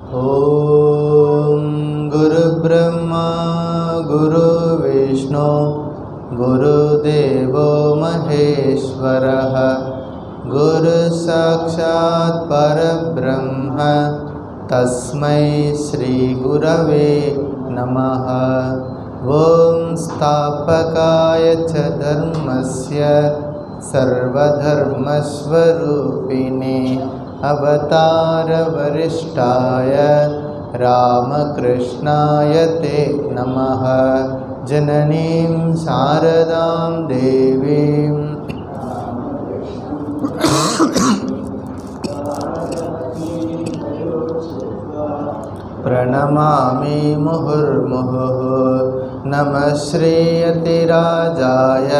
ॐ गुरुब्रह्मा गुरुविष्णु गुरुदेवो महेश्वरः गुरुसाक्षात् परब्रह्म तस्मै श्रीगुरवे नमः। ॐ स्थापकाय च धर्मस्य सर्वधर्मस्वरूपिणे अवतारवरिष्ठाय रामकृष्णाय ते नमः। जननीं शारदां देवीं प्रणमामि मुहुर्मुहुः। नमः श्रीयतिराजाय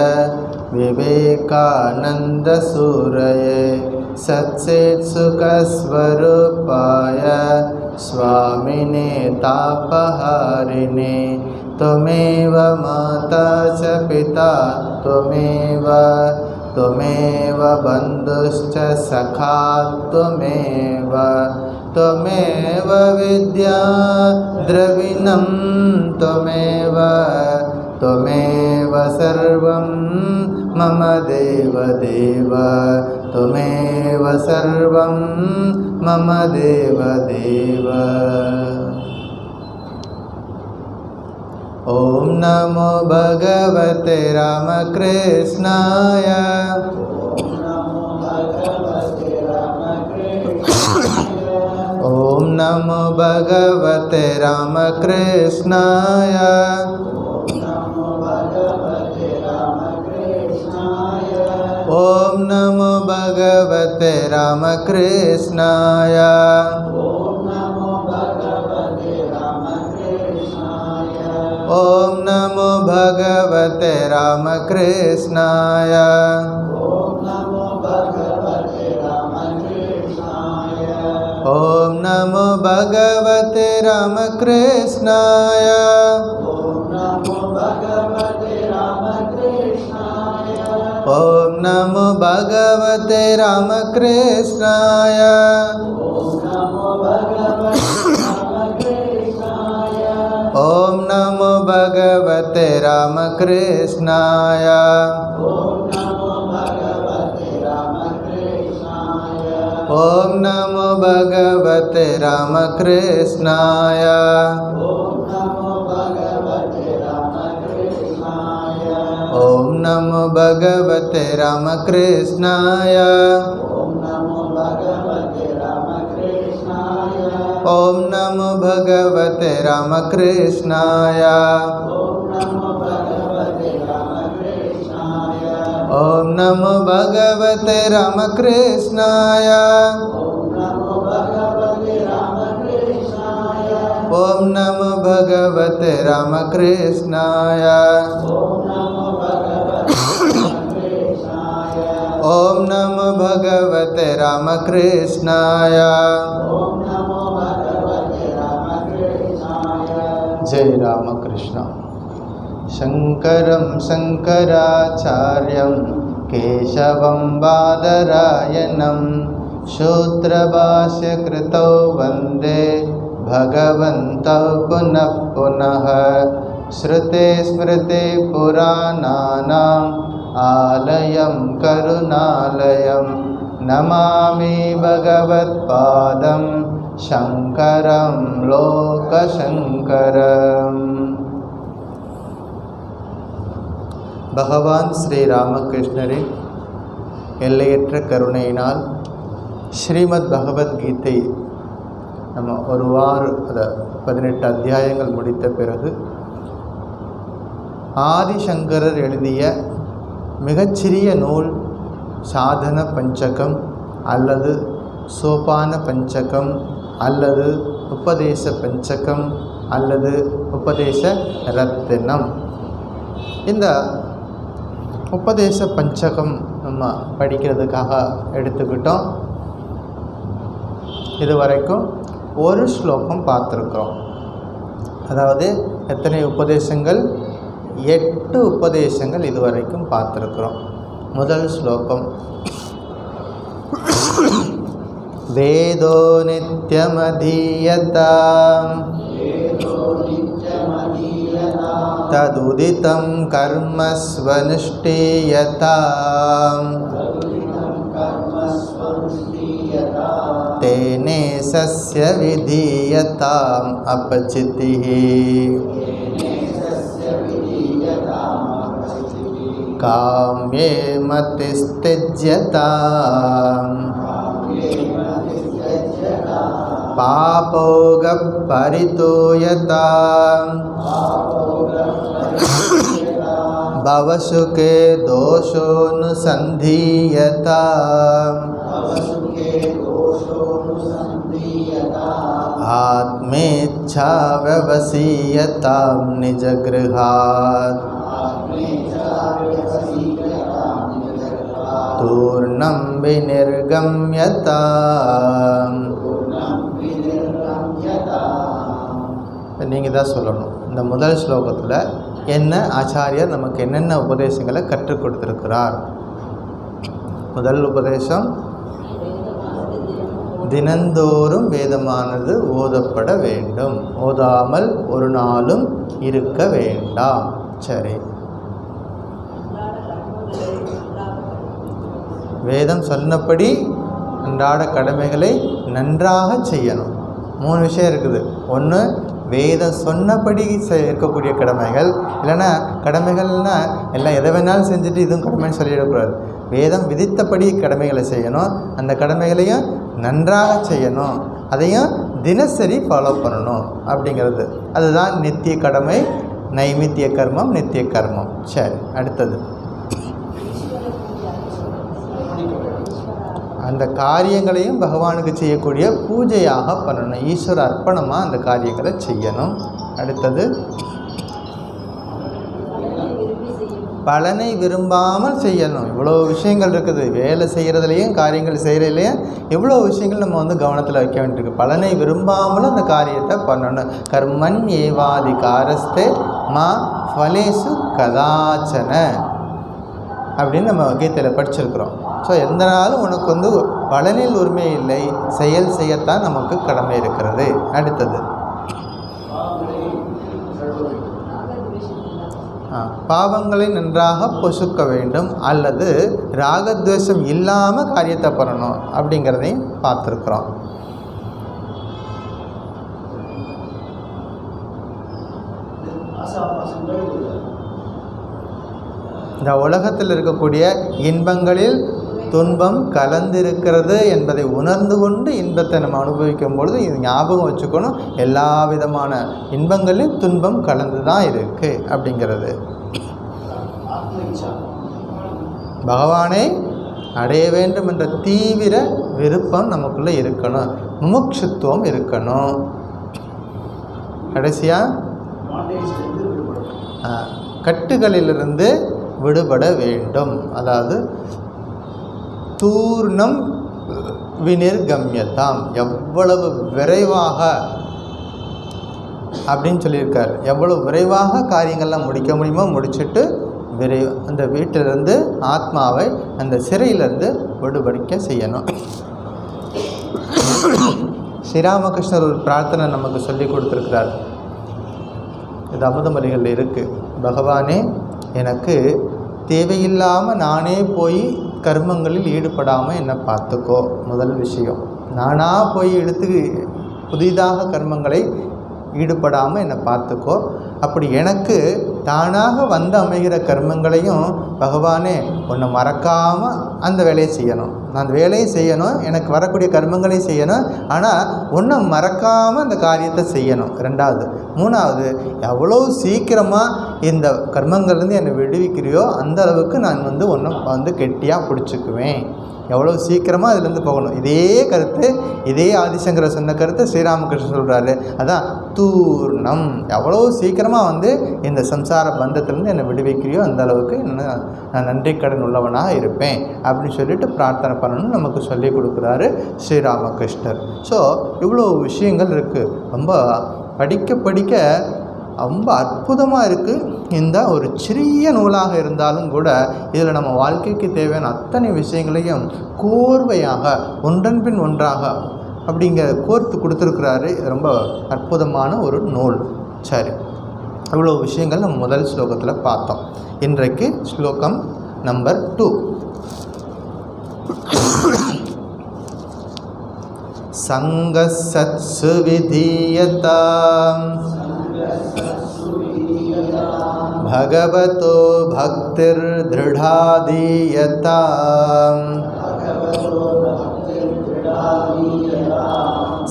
विवेकानन्दसूरये सच्चित्सुखस्वरूपाय स्वामिने तापहारिणे। त्वमेव माता च पिता त्वमेव बन्धुश्च सखा त्वमेव विद्या द्रविणं त्वमेव सर्वं मम देवदेव त्वमेव सर्वं मम देवदेव। ॐ नमो भगवते रामकृष्णाय ॐ नमो भगवते रामकृष्णाय ॐ नमो भगवते रामकृष्णाय ॐ नमो भगवते रामकृष्णाय ॐ नमो भगवते रामकृष्णाय ॐ नमो भगवते रामकृष्णाय ॐ नमो भगवते रामकृष्णाय ॐ नमो भगवते रामकृष्णाय ॐ नमो भगवते रामकृष्णाय ॐ नमो भगवते रामकृष्णाय ॐ नमो भगवते रामकृष्णाय ॐ नमो भगवते रामकृष्णाय ॐ नमो भगवते रामकृष्णाय। जय रामकृष्ण। शङ्करं शङ्कराचार्यं केशवं बादरायणं सूत्रभाष्यकृतौ वन्दे भगवन्तौ पुनः पुनः। श्रुते स्मृते पुराणानाम् आलयं करुणालयं नमामि भगवत्पादं शङ्करं लोकशङ्करम्। பகவான் ஸ்ரீ ராமகிருஷ்ணரின் எல்லையற்ற கருணையினால் ஸ்ரீமத் பகவத்கீதை நம்ம ஒரு வாரம் 18 அத்தியாயங்கள் முடித்த பிறகு ஆதிசங்கரர் எழுதிய மிகச்சிறிய நூல் சாதன பஞ்சகம் அல்லது சோபான பஞ்சகம் அல்லது உபதேச பஞ்சகம் அல்லது உபதேச ரத்தினம். இந்த உபதேச பஞ்சகம் நம்ம படிக்கிறதுக்காக எடுத்துக்கிட்டோம். இதுவரைக்கும் ஒரு ஸ்லோகம் பார்த்துருக்குறோம். அதாவது எத்தனை உபதேசங்கள்? 8 உபதேசங்கள் இதுவரைக்கும் பார்த்துருக்குறோம். முதல் ஸ்லோகம் வேதோ நித்யமதீயதாம் ததுதிதம் கர்ம ஸ்வனுஷ்டீயதாம் தேனே சஸ்ய விதீயதாம் அபசிதிஹி காம்யே மதிஸ்திஜ்யதாம் பாபோக பரிதோயதாம் பவசுகே தோஷோனுசந்தீயதாம் ஆத்மேச்சா விவசீயதாம் நிஜகிருஹாத் தூர்ணம் விநிர்கம்யதாம். நீங்கள் தான் சொல்லணும். இந்த முதல் ஸ்லோகத்தில் என்ன ஆச்சாரியர் நமக்கு என்னென்ன உபதேசங்களை கற்றுக் கொடுத்திருக்கிறார். முதல் உபதேசம், தினந்தோறும் வேதமானது ஓதப்பட வேண்டும், ஓதாமல் ஒரு நாளும் இருக்க வேண்டாம். சரி, வேதம் சொன்னபடி அன்றாட கடமைகளை நன்றாக செய்யணும். 3 விஷயம் இருக்குது. ஒன்று, வேதம் சொன்னபடி இருக்கக்கூடிய கடமைகள். இல்லைன்னா கடமைகள்னால் எல்லாம் எதை வேணாலும் செஞ்சுட்டு இதுவும் கடமைன்னு சொல்லிடக்கூடாது. வேதம் விதித்தபடி கடமைகளை செய்யணும், அந்த கடமைகளையும் நன்றாக செய்யணும், அதையும் தினசரி ஃபாலோ பண்ணணும் அப்படிங்கிறது. அதுதான் நித்திய கடமை, நைமித்திய கர்மம், நித்திய கர்மம். சரி, அடுத்தது, அந்த காரியங்களையும் பகவானுக்கு செய்யக்கூடிய பூஜையாக பண்ணணும், ஈஸ்வர அர்ப்பணமாக அந்த காரியங்களை செய்யணும். அடுத்தது, பலனை விரும்பாமல் செய்யணும். இவ்வளோ விஷயங்கள் இருக்குது. வேலை செய்கிறதுலையும் காரியங்கள் செய்கிறதுலையும் எவ்வளோ விஷயங்கள் நம்ம கவனத்தில் வைக்க வேண்டியிருக்கு. பலனை விரும்பாமலும் அந்த காரியத்தை பண்ணணும். கர்மன் ஏவாதி காரஸ்தே மா ஃபலேசு கதாச்சன அப்படின்னு நம்ம கீதையில் படிச்சிருக்கிறோம். ஸோ எந்த நாளும் உனக்கு பலனில் உரிமை இல்லை, செயல் செய்யத்தான் நமக்கு கடமை இருக்கிறது. அடுத்தது, பாவங்களை நன்றாக பொசுக்க வேண்டும், அல்லது ராகத்வேஷம் இல்லாமல் காரியத்தை பண்ணணும் அப்படிங்கிறதையும் பார்த்துருக்குறோம். இந்த உலகத்தில் இருக்கக்கூடிய இன்பங்களில் துன்பம் கலந்திருக்கிறது என்பதை உணர்ந்து கொண்டு இன்பத்தை நம்ம அனுபவிக்கும் பொழுது இது ஞாபகம் வச்சுக்கணும், எல்லா விதமான இன்பங்களிலும் துன்பம் கலந்து தான் இருக்குது அப்படிங்கிறது. பகவானை அடைய வேண்டும் என்ற தீவிர விருப்பம் நமக்குள்ளே இருக்கணும், முமுட்சுத்துவம் இருக்கணும். கடைசியாக கட்டுகளிலிருந்து விடுபட வேண்டும். அதாவது தூர்ணம் விநிர்கம்யதாம், எவ்வளவு விரைவாக அப்படின்னு சொல்லியிருக்கார். எவ்வளவு விரைவாக காரியங்கள்லாம் முடிக்க முடியுமோ முடிச்சுட்டு அந்த வீட்டிலிருந்து ஆத்மாவை அந்த சிறையிலிருந்து விடுபடிக்க செய்யணும். ஸ்ரீராமகிருஷ்ணர் ஒரு பிரார்த்தனை நமக்கு சொல்லி கொடுத்துருக்கிறார். இது அமுதமொழிகளில் இருக்குது. பகவானே, எனக்கு தேவையில்லாமல் நானே போய் கர்மங்களில் ஈடுபடாமல் என்னை பார்த்துக்கோ. முதல் விஷயம், நானாக போய் புதிதாக கர்மங்களை ஈடுபடாமல் என்னை பார்த்துக்கோ. அப்படி எனக்கு தானாக அமைகிற கர்மங்களையும் பகவானே உன்னை மறக்காமல் அந்த வேலையை செய்யணும். நான் அந்த வேலையை செய்யணும், எனக்கு வரக்கூடிய கர்மங்களையும் செய்யணும், ஆனால் உன்னை மறக்காமல் அந்த காரியத்தை செய்யணும். 2வது. 3வது, எவ்வளோ சீக்கிரமாக இந்த கர்மங்கள்லேருந்து என்னை விடுவிக்கிறியோ அந்த அளவுக்கு நான் உன்னை கெட்டியாக பிடிச்சிக்குவேன். எவ்வளோ சீக்கிரமாக அதுலேருந்து போகணும். இதே கருத்து, இதே ஆதிசங்கர சொன்ன கருத்து ஸ்ரீராமகிருஷ்ணன் சொல்கிறாரு. அதான் தூர்ணம், எவ்வளோ சீக்கிரமாக இந்த சம்சார பந்தத்திலேருந்து என்னை விடுவிக்கிறியோ அந்த அளவுக்கு நான் நன்றி கடன் உள்ளவனாக இருப்பேன் அப்படின்னு சொல்லிட்டு பிரார்த்தனை பண்ணணும்னு நமக்கு சொல்லி கொடுக்குறாரு ஸ்ரீராமகிருஷ்ணர். ஸோ இவ்வளோ விஷயங்கள் இருக்குது. ரொம்ப படிக்க ரொம்ப அற்புதமாக இருக்குது. இந்த ஒரு சிறிய நூலாக இருந்தாலும் கூட இதில் நம்ம வாழ்க்கைக்கு தேவையான அத்தனை விஷயங்களையும் கோர்வையாக ஒன்றன் பின் ஒன்றாக அப்படிங்கிற கோர்த்து கொடுத்துருக்கிறாரு. ரொம்ப அற்புதமான ஒரு நூல். சரி, இவ்வளோ விஷயங்கள் நம்ம முதல் ஸ்லோகத்தில் பார்த்தோம். இன்றைக்கு ஸ்லோகம் நம்பர் 2. சங்கசத்சு விதீயதாம் பகவதோ பக்திர் திருடாதீயதாம்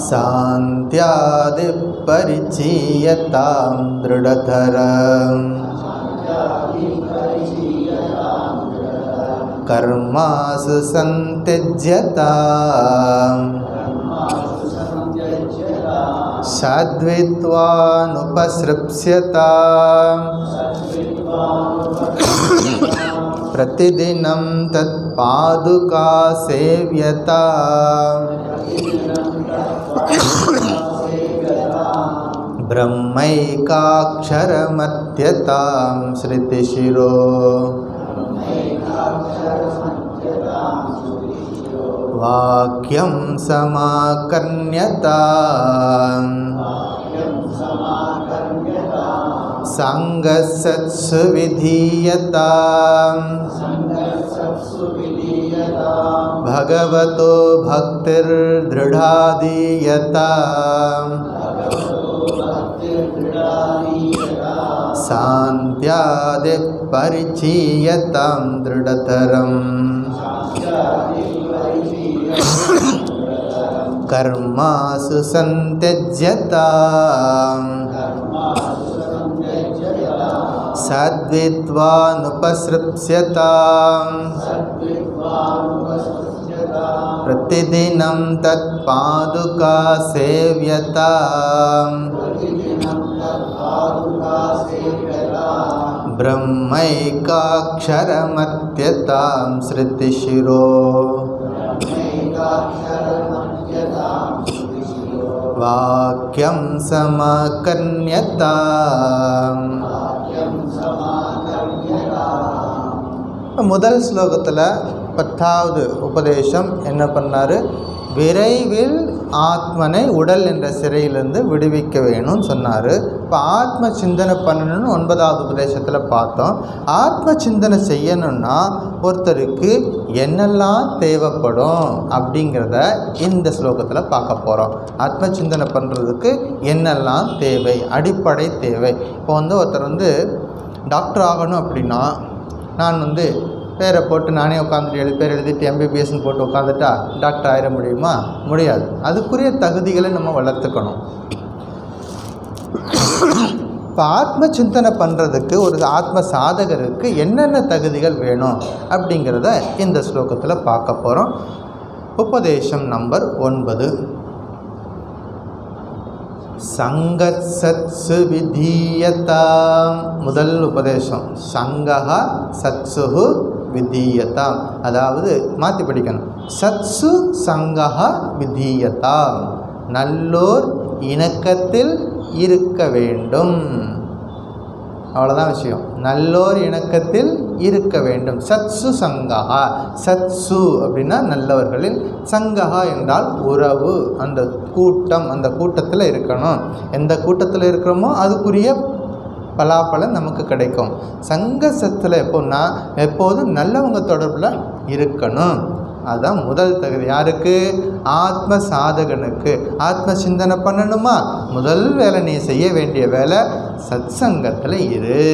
சாந்த்யாதி பரிச்சீயதாம் திருடதரம் கர்மாசு சந்திஜ்யதாம் சாத்வித்வானுபஸ்ருப்ஸ்யதாம் பிரதிதினம் தத் பாதுகா சேவ்யதாம் பிரம்மைகாக்ஷரமத்யதாம் ஸ்ருதிசிரோ வாக்யம் சமாகர்ண்யதாம் சங்கசத்சு விதீயதாம் பகவதோ பக்திர் திருடாதீயதாம் சாந்த்யாதி பரிச்சீயதாம் திருடதரம் கர்மாசு சந்திஜ்யதாம் சாத்வித்வானுபஸ்ருப்ஸ்யதாம் பிரதிதினம் தத் பாதுகா சேவ்யதாம் பிரம்மைகாக்ஷரமத்யதாம் ஸ்ருதிசிரோ வாக்யம் சமாகர்ண்யதாம். முதல் ஸ்லோகத்தில் 10வது உபதேசம் என்ன பண்ணார்? விரைவில் ஆத்மனை உடல் என்ற சிறையிலிருந்து விடுவிக்க வேணும்னு சொன்னார். இப்போ ஆத்ம சிந்தனை பண்ணணும்னு 9வது உபதேசத்தில் பார்த்தோம். ஆத்ம சிந்தனை செய்யணும்னா ஒருத்தருக்கு என்னெல்லாம் தேவைப்படும் அப்படிங்கிறத இந்த ஸ்லோகத்தில் பார்க்க போகிறோம். ஆத்ம சிந்தனை பண்ணுறதுக்கு என்னெல்லாம் தேவை, அடிப்படை தேவை. இப்போ ஒருத்தர் டாக்டர் ஆகணும் அப்படின்னா நான் பேரை போட்டு நானே உட்காந்துட்டு 7 பேர் எழுதிட்டு MBBSன்னு போட்டு உட்காந்துட்டா டாக்டர் ஆயிட முடியுமா? முடியாது. அதுக்குரிய தகுதிகளை நம்ம வளர்த்துக்கணும். இப்போ ஆத்ம சிந்தனை பண்ணுறதுக்கு ஒரு ஆத்ம சாதகருக்கு என்னென்ன தகுதிகள் வேணும் அப்படிங்கிறத இந்த ஸ்லோகத்தில் பார்க்க போகிறோம். உபதேசம் நம்பர் 9. சங்கசத்சு விதீயதாம். முதல் உபதேசம் சங்கஹ சத்சுஹு விதீயதாம். அதாவது மாற்றி படிக்கணும். சத்சு சங்கஹ விதீயதாம். நல்லோர் இணக்கத்தில் இருக்க வேண்டும். அவ்வளோதான் விஷயம். நல்லோர் இணக்கத்தில் இருக்க வேண்டும். சத்சு சங்கஹா. சத்சு அப்படின்னா நல்லவர்களில், சங்கஹா என்றால் உறவு, அந்த கூட்டம், அந்த கூட்டத்தில் இருக்கணும். எந்த கூட்டத்தில் இருக்கிறோமோ அதுக்குரிய பலாப்பலன் நமக்கு கிடைக்கும். சங்க சத்தில் எப்போதும் நல்லவங்க தொடர்பில் இருக்கணும். அதுதான் முதல் தகுதி. யாருக்கு? ஆத்ம சாதகனுக்கு. ஆத்ம சிந்தனை பண்ணணுமா? முதல் வேலை நீ செய்ய வேண்டிய வேலை சத் சங்கத்தில் இரு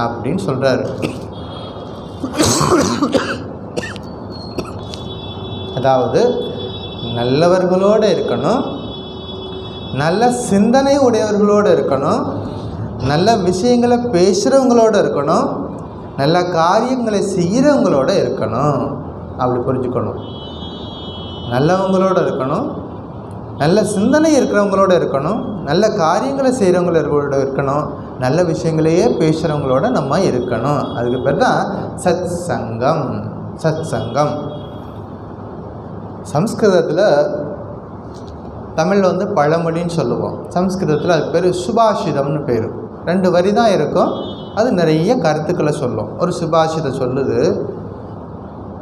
அப்படின்னு சொல்கிறாரு. அதாவது நல்லவர்களோடு இருக்கணும், நல்ல சிந்தனை உடையவர்களோடு இருக்கணும், நல்ல விஷயங்களை பேசுகிறவங்களோடு இருக்கணும், நல்ல காரியங்களை செய்கிறவங்களோட இருக்கணும். அப்படி புரிஞ்சுக்கணும். நல்லவங்களோடு இருக்கணும், நல்ல சிந்தனை இருக்கிறவங்களோட இருக்கணும், நல்ல காரியங்களை செய்கிறவங்களோட இருக்கணும், நல்ல விஷயங்களையே பேசுகிறவங்களோட நம்ம இருக்கணும். அதுக்கு பேர் தான் சத் சங்கம். சத் சங்கம். சம்ஸ்கிருதத்தில், தமிழில் பழமொழின்னு சொல்லுவோம். சம்ஸ்கிருதத்தில் அதுக்கு பேர் சுபாஷிதம்னு பேர். 2 வரி தான் இருக்கும். அது நிறைய கருத்துக்களை சொல்லும். ஒரு சுபாஷிதம் சொல்லுது,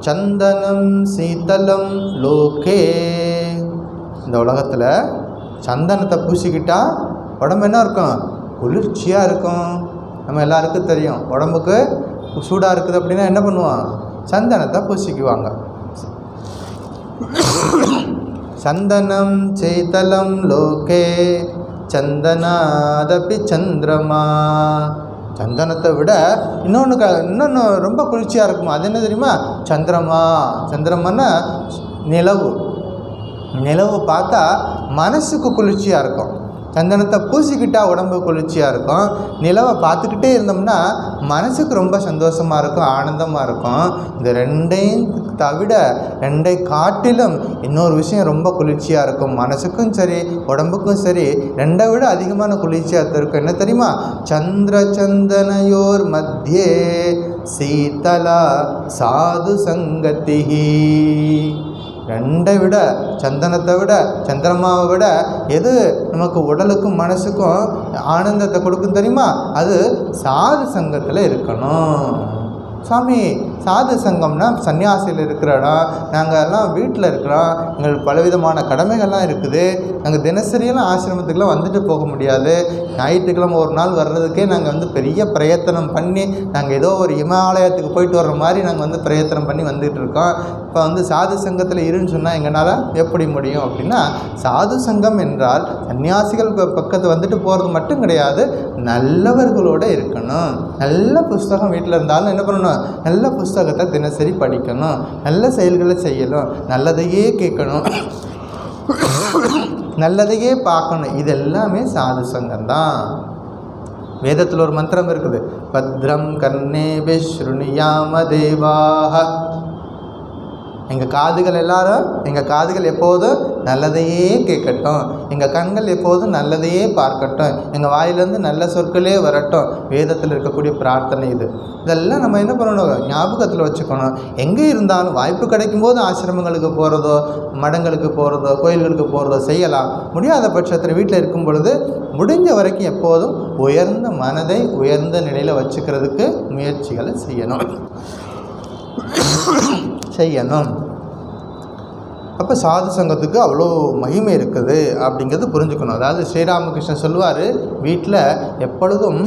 சந்தனம் சீதலம் லோகே. இந்த உலகத்தில் சந்தனத்தை பூசிக்கிட்டால் உடம்பு என்ன இருக்கும்? குளிர்ச்சியாக இருக்கும். நம்ம எல்லாருக்கும் தெரியும், உடம்புக்கு சூடாக இருக்குது அப்படின்னா என்ன பண்ணுவான்? சந்தனத்தை பூசிக்குவாங்க. சந்தனம் சீதலம் லோகே சந்தனாதபி சந்திரமா. சந்தனத்தை விட இன்னொன்று ரொம்ப குளிர்ச்சியாக இருக்குமா? அது என்ன தெரியுமா? சந்திரமா. சந்திரமானா நிலவு. நிலவு பார்த்தா மனசுக்கு குளிர்ச்சியாக இருக்கும். சந்தனத்தை பூசிக்கிட்டால் உடம்பு குளிர்ச்சியாக இருக்கும். நிலவை பார்த்துக்கிட்டே இருந்தோம்னா மனசுக்கு ரொம்ப சந்தோஷமாக இருக்கும், ஆனந்தமாக இருக்கும். இந்த 2ஐயும் தவிர 2ஐ காட்டிலும் இன்னொரு விஷயம் ரொம்ப குளிர்ச்சியாக இருக்கும். மனசுக்கும் சரி உடம்புக்கும் சரி 2ஐ விட அதிகமான குளிர்ச்சியாக இருக்கும். என்ன தெரியுமா? சந்திர சந்தனையோர் மத்தியே சீதலா சாது சங்கத்திஹி. 2ஐ விட, சந்தனத்தை விட, சந்திரமாவை விட எது நமக்கு உடலுக்கும் மனசுக்கும் ஆனந்தத்தை கொடுக்கும் தெரியுமா? அது சாது சங்கத்தில் இருக்கணும். சாமி, சாது சங்கம்னா சன்னியாசியில் இருக்கிற இடம். நாங்கள் எல்லாம் வீட்டில் இருக்கிறோம், எங்களுக்கு பலவிதமான கடமைகள்லாம் இருக்குது. நாங்கள் தினசரியெல்லாம் ஆசிரமத்துக்கெலாம் வந்துட்டு போக முடியாது. ஞாயிற்றுக்கிழமை ஒரு நாள் வர்றதுக்கே நாங்கள் பெரிய பிரயத்தனம் பண்ணி, நாங்கள் ஏதோ ஒரு இமாலயத்துக்கு போயிட்டு வர்ற மாதிரி நாங்கள் பிரயத்தனம் பண்ணி வந்துகிட்டு இருக்கோம். இப்போ சாது சங்கத்தில் இருன்னு சொன்னால் எங்களால் எப்படி முடியும் அப்படின்னா, சாது சங்கம் என்றால் சன்னியாசிகள் பக்கத்து வந்துட்டு போகிறது மட்டும் கிடையாது, நல்லவர்களோடு இருக்கணும். நல்ல புஸ்தகம் வீட்டில் இருந்தாலும் என்ன பண்ணணும்? நல்ல புஸ்தகத்தை தினசரி படிக்கணும், நல்ல செயல்களை செய்யணும், நல்லதையே கேட்கணும், நல்லதையே பார்க்கணும். இது எல்லாமே சாது சங்கம்தான். வேதத்தில் ஒரு மந்திரம் இருக்குது, பத்ரம் கர்ணேபி ஸ்ருணியாம தேவாஹ. எங்கள் காதுகள் எப்போதும் நல்லதையே கேட்கட்டும், எங்கள் கண்கள் எப்போதும் நல்லதையே பார்க்கட்டும், எங்கள் வாயிலேருந்து நல்ல சொற்களே வரட்டும். வேதத்தில் இருக்கக்கூடிய பிரார்த்தனை இது. இதெல்லாம் நம்ம என்ன பண்ணணும்? ஞாபகத்தில் வச்சுக்கணும். எங்கே இருந்தாலும் வாய்ப்பு கிடைக்கும்போது ஆசிரமங்களுக்கு போகிறதோ, மடங்களுக்கு போகிறதோ, கோயில்களுக்கு போகிறதோ செய்யலாம். முடியாத பட்சத்தில் வீட்டில் இருக்கும் பொழுது முடிஞ்ச வரைக்கும் எப்போதும் உயர்ந்த மனதை உயர்ந்த நிலையில் வச்சுக்கிறதுக்கு முயற்சிகளை செய்யணும். அப்போ சாது சங்கத்துக்கு அவ்வளோ மகிமை இருக்குது அப்படிங்கிறது புரிஞ்சுக்கணும். அதாவது ஸ்ரீராமகிருஷ்ணன் சொல்லுவார், வீட்டில் எப்பொழுதும்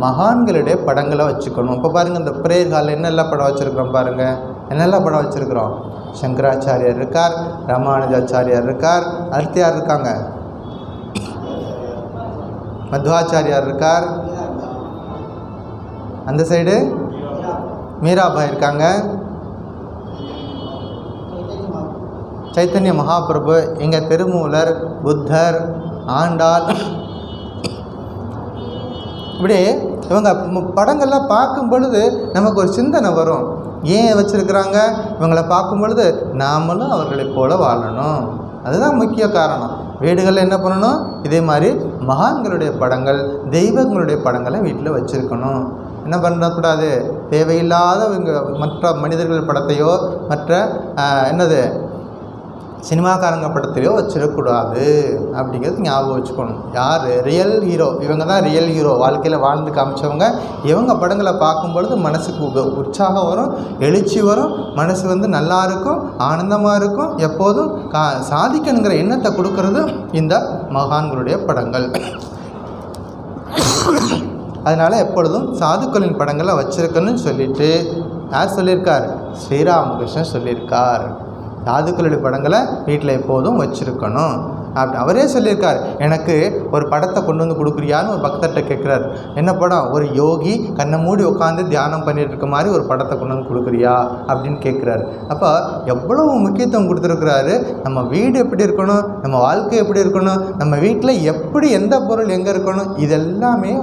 மகான்களுடைய படங்களை வச்சுக்கணும். இப்போ பாருங்கள், இந்த பிரேயர் ஹாலில் என்னெல்லாம் படம் வச்சுருக்கிறோம் பாருங்கள். என்னெல்லாம் படம் வச்சுருக்கிறோம்? சங்கராச்சாரியார் இருக்கார், ராமானுஜாச்சாரியார் இருக்கார், அடுத்து யார் இருக்காங்க? மத்வாச்சாரியார் இருக்கார், அந்த சைடு மீராபாய் இருக்காங்க, சைத்தன்ய மகாபிரபு, எங்கள் திருமூலர், புத்தர், ஆண்டாள். இப்படி இவங்க படங்கள்லாம் பார்க்கும் பொழுது நமக்கு ஒரு சிந்தனை வரும். ஏன் வச்சுருக்கிறாங்க? இவங்களை பார்க்கும் பொழுது நாமளும் அவர்களைப் போல வாழணும். அதுதான் முக்கிய காரணம். வீடுகளில் என்ன பண்ணணும்? இதே மாதிரி மகான்களுடைய படங்கள், தெய்வங்களுடைய படங்களை வீட்டில் வச்சுருக்கணும். என்ன பண்ணக்கூடாது? தேவையில்லாத மற்ற மனிதர்கள் படத்தையோ மற்ற சினிமாக்காரங்க படத்திலையோ வச்சிடக்கூடாது அப்படிங்கிறது ஞாபகம் வச்சுக்கணும். யார் ரியல் ஹீரோ? இவங்க தான் ரியல் ஹீரோ, வாழ்க்கையில் வாழ்ந்து காமிச்சவங்க. இவங்க படங்களை பார்க்கும் பொழுது மனசுக்கு உற்சாகம் வரும், எழுச்சி வரும், மனசு நல்லா இருக்கும், ஆனந்தமாக இருக்கும். எப்போதும் சாதிக்கணுங்கிற எண்ணத்தை கொடுக்கறது இந்த மகான்களுடைய படங்கள். அதனால் எப்பொழுதும் சாதுக்களின் படங்களை வச்சுருக்கணும்னு சொல்லிட்டு யார் சொல்லியிருக்கார்? ஸ்ரீராமகிருஷ்ணன் சொல்லியிருக்கார். சாதுக்களுடைய படங்களை வீட்டில் எப்போதும் வச்சுருக்கணும் அப்படி அவரே சொல்லியிருக்கார். எனக்கு ஒரு படத்தை கொண்டு வந்து கொடுக்குறியான்னு ஒரு பக்தர்கிட்ட கேட்குறாரு. என்ன படம்? ஒரு யோகி கண்ணை மூடி உட்காந்து தியானம் பண்ணிட்டு இருக்க மாதிரி ஒரு படத்தை கொண்டு வந்து கொடுக்குறியா அப்படின்னு கேட்குறாரு. அப்போ எவ்வளவு முக்கியத்துவம் கொடுத்துருக்குறாரு. நம்ம வீடு எப்படி இருக்கணும், நம்ம வாழ்க்கை எப்படி இருக்கணும், நம்ம வீட்டில் எப்படி எந்த பொருள் எங்கே இருக்கணும், இதெல்லாமே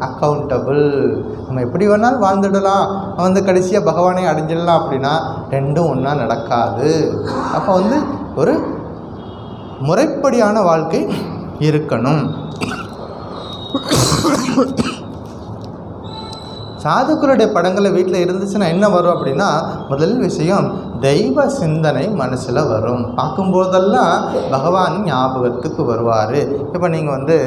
அக்கௌண்டபிள். நம்ம எப்படி வேணாலும் வாழ்ந்துடலாம், கடைசியாக பகவானை அடைஞ்சிடலாம் அப்படின்னா ரெண்டும் ஒன்றா நடக்காது. அப்போ ஒரு முறைப்படியான வாழ்க்கை இருக்கணும். சாதுக்களுடைய படங்களை வீட்டில் இருந்துச்சுன்னா என்ன வரும் அப்படின்னா, முதல் விஷயம் தெய்வ சிந்தனை மனசில் வரும். பார்க்கும்போதெல்லாம் பகவான் ஞாபகத்துக்கு வருவார். இப்போ நீங்கள் வந்து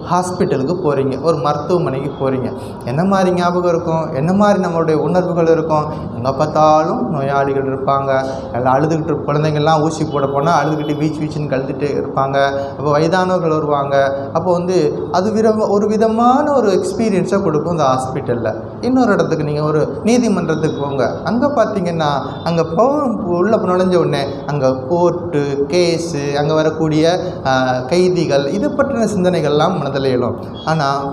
ஹாஸ்பிட்டலுக்கு போகிறீங்க, ஒரு மருத்துவமனைக்கு போகிறீங்க, என்ன மாதிரி ஞாபகம் இருக்கும், என்ன மாதிரி நம்மளுடைய உணர்வுகள் இருக்கும்? எங்கே பார்த்தாலும் நோயாளிகள் இருப்பாங்க, எல்லாம் அழுதுகிட்டு, குழந்தைங்கள்லாம் ஊசி போட போனால் அழுதுகிட்டு வீச்சுன்னு கழுத்துட்டு இருப்பாங்க. அப்போ வயதானவர்கள் வருவாங்க. அப்போ வந்து அது ஒரு விதமான ஒரு எக்ஸ்பீரியன்ஸை கொடுக்கும் இந்த ஹாஸ்பிட்டலில். இன்னொரு இடத்துக்கு நீங்கள் ஒரு நீதிமன்றத்துக்கு போங்க, அங்கே பார்த்தீங்கன்னா அங்கே உள்ளே நுழைஞ்ச உடனே அங்கே கோர்ட்டு கேஸு, அங்கே வரக்கூடிய கைதிகள், இதை பற்றின சிந்தனைகள்லாம் மனதில் எழும். ஆனால்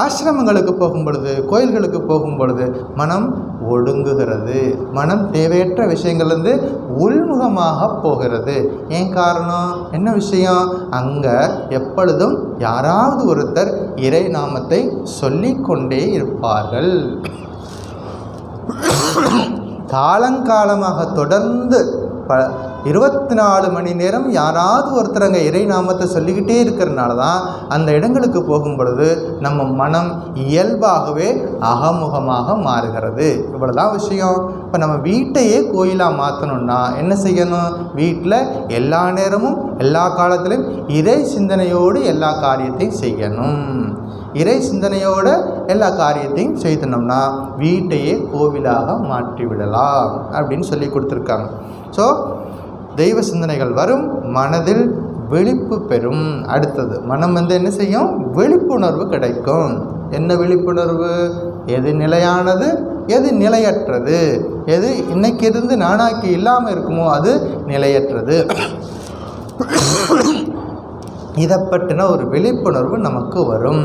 ஆசிரமங்களுக்கு போகும் பொழுது, கோயில்களுக்கு போகும் பொழுது மனம் ஒடுங்குகிறது, மனம் தேவையற்ற விஷயங்கள்லேருந்து உள்முகமாக போகிறது. ஏன் காரணம், என்ன விஷயம்? அங்கே எப்பொழுதும் யாராவது ஒருத்தர் இறை நாமத்தை சொல்லிக்கொண்டே இருப்பார்கள். காலங்காலமாக தொடர்ந்து 24 மணி நேரம் யாராவது ஒருத்தர் அங்கே இறை நாமத்தை சொல்லிக்கிட்டே இருக்கிறனால தான் அந்த இடங்களுக்கு போகும் பொழுது நம்ம மனம் இயல்பாகவே அகமுகமாக மாறுகிறது. இவ்வளோதான் விஷயம். இப்போ நம்ம வீட்டையே கோயிலாக மாற்றணுன்னா என்ன செய்யணும்? வீட்டில் எல்லா நேரமும் எல்லா காலத்திலும் இறை சிந்தனையோடு எல்லா காரியத்தையும் செய்யணும். இறை சிந்தனையோட எல்லா காரியத்தையும் செய்தனோம்னா வீட்டையே கோவிலாக மாற்றிவிடலாம் அப்படின்னு சொல்லி கொடுத்துருக்காங்க. ஸோ தெய்வ சிந்தனைகள் வரும், மனதில் விழிப்பு பெறும். அடுத்தது மனம் வந்து என்ன செய்யும்? விழிப்புணர்வு கிடைக்கும். என்ன விழிப்புணர்வு? எது நிலையானது, எது நிலையற்றது, எது இன்னைக்கு இருந்து நானாக்கி இல்லாமல் இருக்குமோ அது நிலையற்றது. இதை பற்றின ஒரு விழிப்புணர்வு நமக்கு வரும்.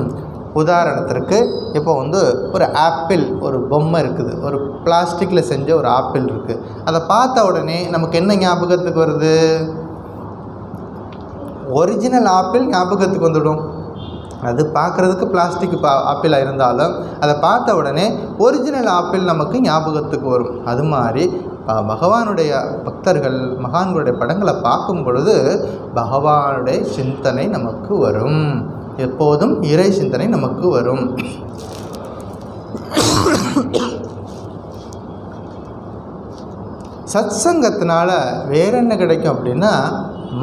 உதாரணத்திற்கு இப்போ வந்து ஒரு ஆப்பிள், ஒரு பொம்மை இருக்குது, ஒரு பிளாஸ்டிக்கில் செஞ்ச ஒரு ஆப்பிள் இருக்குது. அதை பார்த்த உடனே நமக்கு என்ன ஞாபகத்துக்கு வருது? ஒரிஜினல் ஆப்பிள் ஞாபகத்துக்கு வந்துடும். அது பார்க்குறதுக்கு பிளாஸ்டிக் ஆப்பிளாக இருந்தாலும் அதை பார்த்த உடனே ஒரிஜினல் ஆப்பிள் நமக்கு ஞாபகத்துக்கு வரும். அது மாதிரி பகவானுடைய பக்தர்கள், மகான்களுடைய படங்களை பார்க்கும் பொழுது பகவானுடைய சிந்தனை நமக்கு வரும். எப்போதும் இறை சிந்தனை நமக்கு வரும். சத்சங்கத்தினால வேற என்ன கிடைக்கும் அப்படின்னா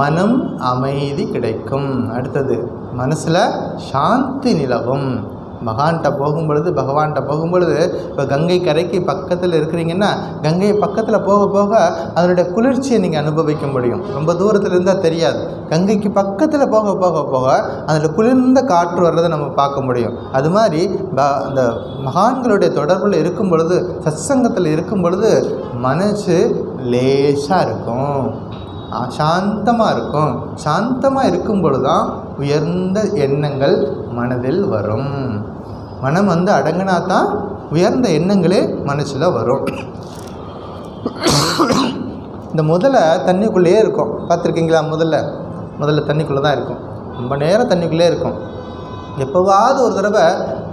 மனம் அமைதி கிடைக்கும். அடுத்தது மனசில் சாந்தி நிலவும். மகான்கிட்ட போகும் பொழுது, பகவான்கிட்ட போகும் பொழுது, இப்போ கங்கை கரைக்கு பக்கத்தில் இருக்கிறீங்கன்னா கங்கை பக்கத்தில் போக போக அதனுடைய குளிர்ச்சியை நீங்கள் அனுபவிக்க முடியும். ரொம்ப தூரத்தில் இருந்தால் தெரியாது. கங்கைக்கு பக்கத்தில் போக போக போக அதில் குளிர்ந்த காற்று வர்றதை நம்ம பார்க்க முடியும். அது மாதிரி அந்த மகான்களுடைய தொடர்பில் இருக்கும் பொழுது, சத்சங்கத்தில் இருக்கும் பொழுது மனசு லேசாக இருக்கும், சாந்தமாக இருக்கும். சாந்தமாக இருக்கும் பொழுது தான் உயர்ந்த எண்ணங்கள் மனதில் வரும். மனம் வந்து அடங்கினா தான் உயர்ந்த எண்ணங்களே மனசில் வரும். இந்த முதல்ல தண்ணிக்குள்ளேயே இருக்கும், பார்த்துருக்கீங்களா? முதல்ல தண்ணிக்குள்ளே தான் இருக்கும், ரொம்ப நேரம் தண்ணிக்குள்ளே இருக்கும். எப்போவாவது ஒரு தடவை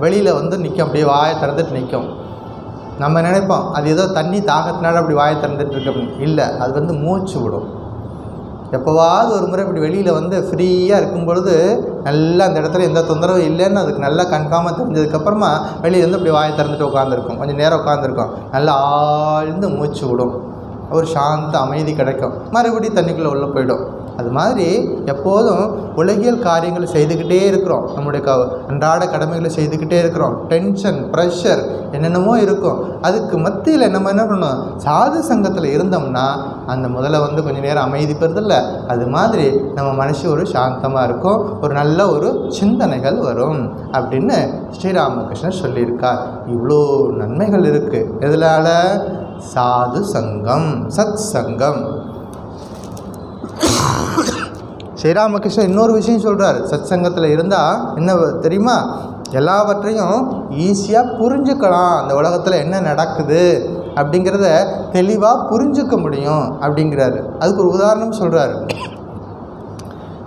வெளியில் வந்து நிற்கும், அப்படியே வாயை திறந்துட்டு நிற்கும். நம்ம நினைப்போம் அது ஏதோ தண்ணி தாகத்தினால அப்படி வாயை திறந்துட்டு இருக்கு அப்படின்னு. இல்லை, அது வந்து மூச்சு விடும். எப்போவாவது ஒரு முறை இப்படி வெளியில் வந்து ஃப்ரீயாக இருக்கும் பொழுது நல்லா அந்த இடத்துல எந்த தொந்தரவும் இல்லைன்னு அதுக்கு நல்லா கன்ஃபார்மாக தெரிஞ்சதுக்கப்புறமா வெளியில் வந்து இப்படி வாயை திறந்துட்டு உட்காந்துருக்கும். கொஞ்சம் நேரம் உட்காந்துருக்கும், நல்லா ஆழ்ந்து மூச்சு விடும், ஒரு சாந்த அமைதி கிடைக்கும். மறுபடியும் தண்ணிக்குள்ளே உள்ளே போயிடும். அது மாதிரி எப்போதும் உலகியல் காரியங்களை செய்துக்கிட்டே இருக்கிறோம், நம்முடைய அன்றாட கடமைகளை செய்துக்கிட்டே இருக்கிறோம். டென்ஷன், ப்ரெஷர் என்னென்னமோ இருக்கும். அதுக்கு மத்தியில் நம்ம என்ன பண்ணணும்? சாது சங்கத்தில் இருந்தோம்னா அந்த முதல்ல வந்து கொஞ்சம் நேரம் அமைதி பெறுதில்ல, அது மாதிரி நம்ம மனசு ஒரு சாந்தமாக இருக்கும், ஒரு நல்ல ஒரு சிந்தனைகள் வரும் அப்படின்னு ஸ்ரீராமகிருஷ்ணர் சொல்லியிருக்கார். இவ்வளோ நன்மைகள் இருக்குது. எதனால? சாது சங்கம், சத் சங்கம். ஸ்ரீராமகிருஷ்ணன் இன்னொரு விஷயம் சொல்கிறார். சத் சங்கத்தில் இருந்தால் என்ன தெரியுமா? எல்லாவற்றையும் ஈஸியாக புரிஞ்சுக்கலாம், அந்த உலகத்தில் என்ன நடக்குது அப்படிங்கிறத தெளிவாக புரிஞ்சுக்க முடியும் அப்படிங்கிறாரு. அதுக்கு ஒரு உதாரணம் சொல்கிறாரு.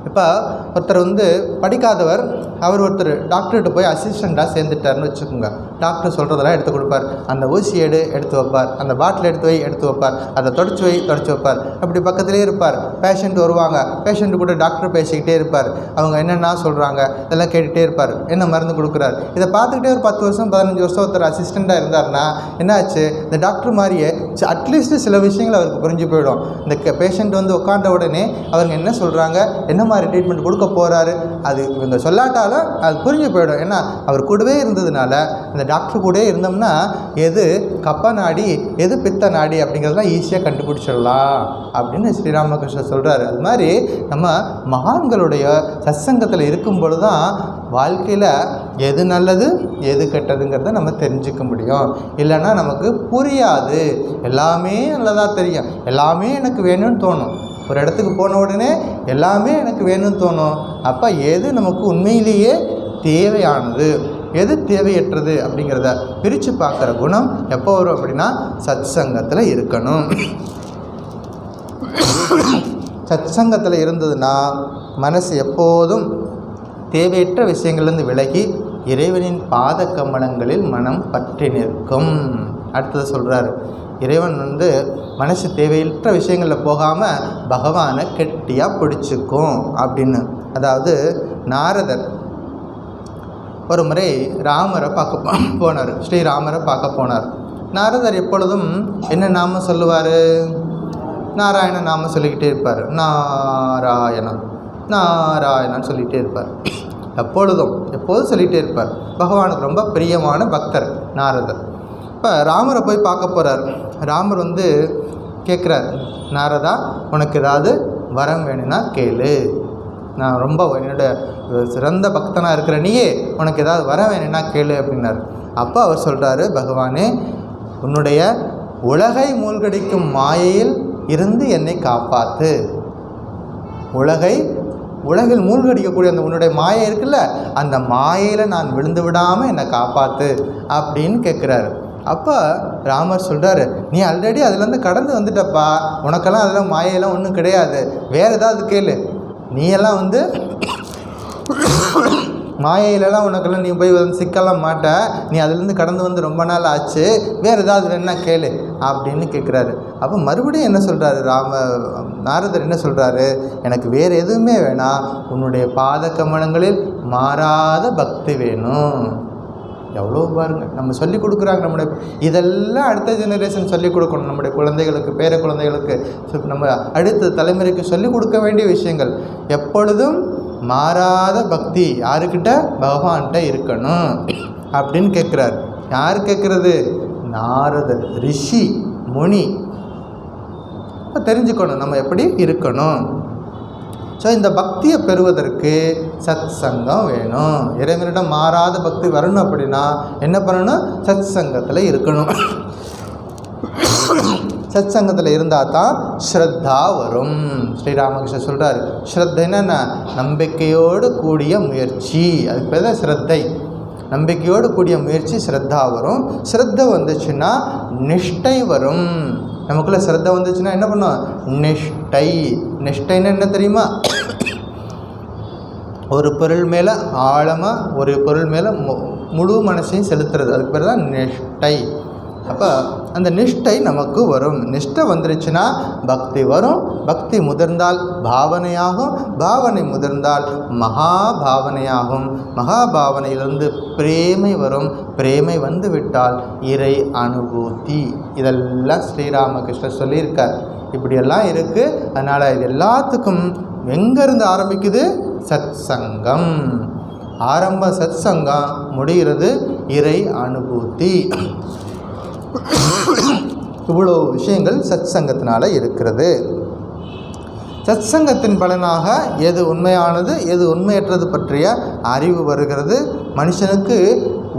இப்போ ஒருத்தர் வந்து படிக்காதவர், அவர் ஒருத்தர் டாக்டர்கிட்ட போய் அசிஸ்டண்ட்டாக சேர்ந்துட்டார்னு வச்சுக்கோங்க. டாக்டர் சொல்கிறதெல்லாம் எடுத்து கொடுப்பார். அந்த ஊசி எடுத்து வைப்பார், அந்த பாட்டில் எடுத்து வைப்பார், அதை தொடச்சி வைப்பார். அப்படி பக்கத்துலேயே இருப்பார். பேஷண்ட் வருவாங்க, பேஷண்ட்டு கூட டாக்டர் பேசிக்கிட்டே இருப்பார். அவங்க என்னென்னா சொல்கிறாங்க இதெல்லாம் கேட்டுகிட்டே இருப்பார். என்ன மருந்து கொடுக்குறாரு இதை பார்த்துக்கிட்டே ஒரு 10 வருஷம் 15 வருஷம் ஒருத்தர் அசிஸ்டண்ட்டாக இருந்தார்னா என்னாச்சு, இந்த டாக்டர் மாதிரியே அட்லீஸ்ட்டு சில விஷயங்கள் அவருக்கு புரிஞ்சு போயிடும். இந்த பேஷண்ட் வந்து உட்காண்ட உடனே அவங்க என்ன சொல்கிறாங்க, என்ன மாதிரி ட்ரீட்மெண்ட் கொடுக்க போகிறாரு, அது இவங்க சொல்லாட்டாலும் அது புரிஞ்சு போயிடும். ஏன்னா அவர் கூடவே இருந்ததுனால, இந்த டாக்டர் கூட இருந்தோம்னா எது கப்ப நாடி எது பித்த நாடி அப்படிங்கிறதெல்லாம் ஈஸியாக கண்டுபிடிச்சிடலாம் அப்படின்னு ஸ்ரீராமகிருஷ்ணர் சொல்கிறாரு. அது மாதிரி நம்ம மகான்களுடைய சத்சங்கத்தில் இருக்கும் பொழுது தான் வாழ்க்கையில் எது நல்லது எது கெட்டதுங்கிறத நம்ம தெரிஞ்சுக்க முடியும். இல்லைன்னா நமக்கு புரியாது. எல்லாமே நல்லதாக தெரியும், எல்லாமே எனக்கு வேணும்னு தோணும். ஒரு இடத்துக்கு போன உடனே எல்லாமே எனக்கு வேணும்னு தோணும். அப்போ எது நமக்கு உண்மையிலேயே தேவையானது எது தேவையற்றது அப்படிங்கிறத பிரித்து பார்க்குற குணம் எப்போ வரும் அப்படின்னா சத்சங்கத்தில் இருக்கணும். சத்சங்கத்தில் இருந்ததுன்னா மனசு எப்போதும் தேவையற்ற விஷயங்கள்லேருந்து விலகி இறைவனின் பாத கமலங்களில் மனம் பற்றி நிற்கும். அடுத்தது சொல்கிறார், இறைவன் வந்து மனசு தேவையற்ற விஷயங்களில் போகாமல் பகவானை கெட்டியாக பிடிச்சிக்கும் அப்படின்னு. அதாவது நாரதர் ஒரு முறை ராமரை பார்க்க போனார், ஸ்ரீராமரை பார்க்க போனார். நாரதர் எப்பொழுதும் என்ன நாமம் சொல்லுவார், நாராயண நாமம் சொல்லிக்கிட்டே இருப்பார். நாராயணன் நாராயணன் சொல்லிகிட்டே இருப்பார். எப்போதும் சொல்லிகிட்டே இருப்பார். பகவானுக்கு ரொம்ப பிரியமான பக்தர் நாரதர். இப்போ ராமரை போய் பார்க்க போகிறார். ராமர் வந்து கேட்குறார், நாரதா உனக்கு ஏதாவது வரம் வேணும்னா கேளு, நான் ரொம்ப என்னோட சிறந்த பக்தனாக இருக்கிற நீயே உனக்கு ஏதாவது வர வேணும்னா கேளு அப்படின்னார். அப்போ அவர் சொல்கிறாரு, பகவானே உன்னுடைய உலகை மூழ்கடிக்கும் மாயையில் இருந்து என்னை காப்பாற்று. உலகில் மூழ்கடிக்கக்கூடிய அந்த உன்னுடைய மாயை இருக்குல்ல, அந்த மாயையில் நான் விழுந்து விடாமல் என்னை காப்பாற்று அப்படின்னு கேட்குறாரு. அப்போ ராமர் சொல்கிறாரு, நீ ஆல்ரெடி அதுலேருந்து கடந்து வந்துட்டப்பா, உனக்கெல்லாம் அதெல்லாம் மாயெல்லாம் ஒன்றும் கிடையாது, வேறு ஏதாவது கேளு. நீ எல்லாம் வந்து மாயையிலலாம் உனக்கெல்லாம் நீ போய் வந்து சிக்கலாம் மாட்ட, நீ அதுலேருந்து கடந்து வந்து ரொம்ப நாள் ஆச்சு, வேறு ஏதாவது வேணா கேளு அப்படின்னு கேட்குறாரு. அப்போ மறுபடியும் என்ன சொல்கிறாரு நாரதர் என்ன சொல்கிறாரு, எனக்கு வேறு எதுவுமே வேணாம், உன்னுடைய பாத கமலங்களில் மாறாத பக்தி வேணும். எவ்வளோ பாருங்கள், நம்ம சொல்லிக் கொடுக்குறாங்க. நம்முடைய இதெல்லாம் அடுத்த ஜெனரேஷன் சொல்லிக் கொடுக்கணும். நம்முடைய குழந்தைகளுக்கு, பேர குழந்தைகளுக்கு, நம்ம அடுத்த தலைமுறைக்கு சொல்லிக் கொடுக்க வேண்டிய விஷயங்கள். எப்பொழுதும் மாறாத பக்தி யாருக்கிட்ட, பகவான்கிட்ட இருக்கணும் அப்படின்னு கேட்குறாரு. யார் கேட்குறது, நாரதர் ரிஷி முனி. இப்போ தெரிஞ்சுக்கணும் நம்ம எப்படி இருக்கணும். ஸோ இந்த பக்தியை பெறுவதற்கு சத் சங்கம் வேணும். இறைவனிடம் மாறாத பக்தி வரணும் அப்படின்னா என்ன பண்ணணும், சத் சங்கத்தில் இருக்கணும். சத் சங்கத்தில் இருந்தால் தான் ஸ்ரத்தா வரும். ஸ்ரீராமகிருஷ்ணர் சொல்கிறார், ஸ்ரத்தைன்னா என்ன, நம்பிக்கையோடு கூடிய முயற்சி. அதுக்கு பேர் தான் ஸ்ரத்தை. நம்பிக்கையோடு கூடிய முயற்சி ஸ்ரத்தா வரும். ஸ்ரத்தை வந்துச்சுன்னா நிஷ்டை வரும். நமக்குள்ளே ஸ்ரத்தை வந்துச்சுன்னா என்ன பண்ணும், நிஷ்டை. நிஷ்டைன்னு என்ன தெரியுமா, ஒரு பொருள் மேலே ஆழமாக, ஒரு பொருள் மேலே முழு மனசையும் செலுத்துறது, அதுக்கு பேர் தான் நிஷ்டை. அப்போ அந்த நிஷ்டை நமக்கு வரும். நிஷ்டை வந்துருச்சுன்னா பக்தி வரும். பக்தி முதிர்ந்தால் பாவனையாகும். பாவனை முதிர்ந்தால் மகாபாவனையாகும். மகாபாவனையிலிருந்து பிரேமை வரும். பிரேமை வந்து விட்டால் இறை அனுபூதி. இதெல்லாம் ஸ்ரீராமகிருஷ்ணர் சொல்லியிருக்கார். இப்படியெல்லாம் இருக்குது. அதனால் இது எல்லாத்துக்கும் எங்கேருந்து ஆரம்பிக்குது, சத் சங்கம். ஆரம்ப சத் சங்கம், முடிகிறது இறை அனுபூதி. இவ்வளோ விஷயங்கள் சத் சங்கத்தினால இருக்கிறது. சத் சங்கத்தின் பலனாக எது உண்மையானது எது உண்மையற்றது பற்றிய அறிவு வருகிறது. மனுஷனுக்கு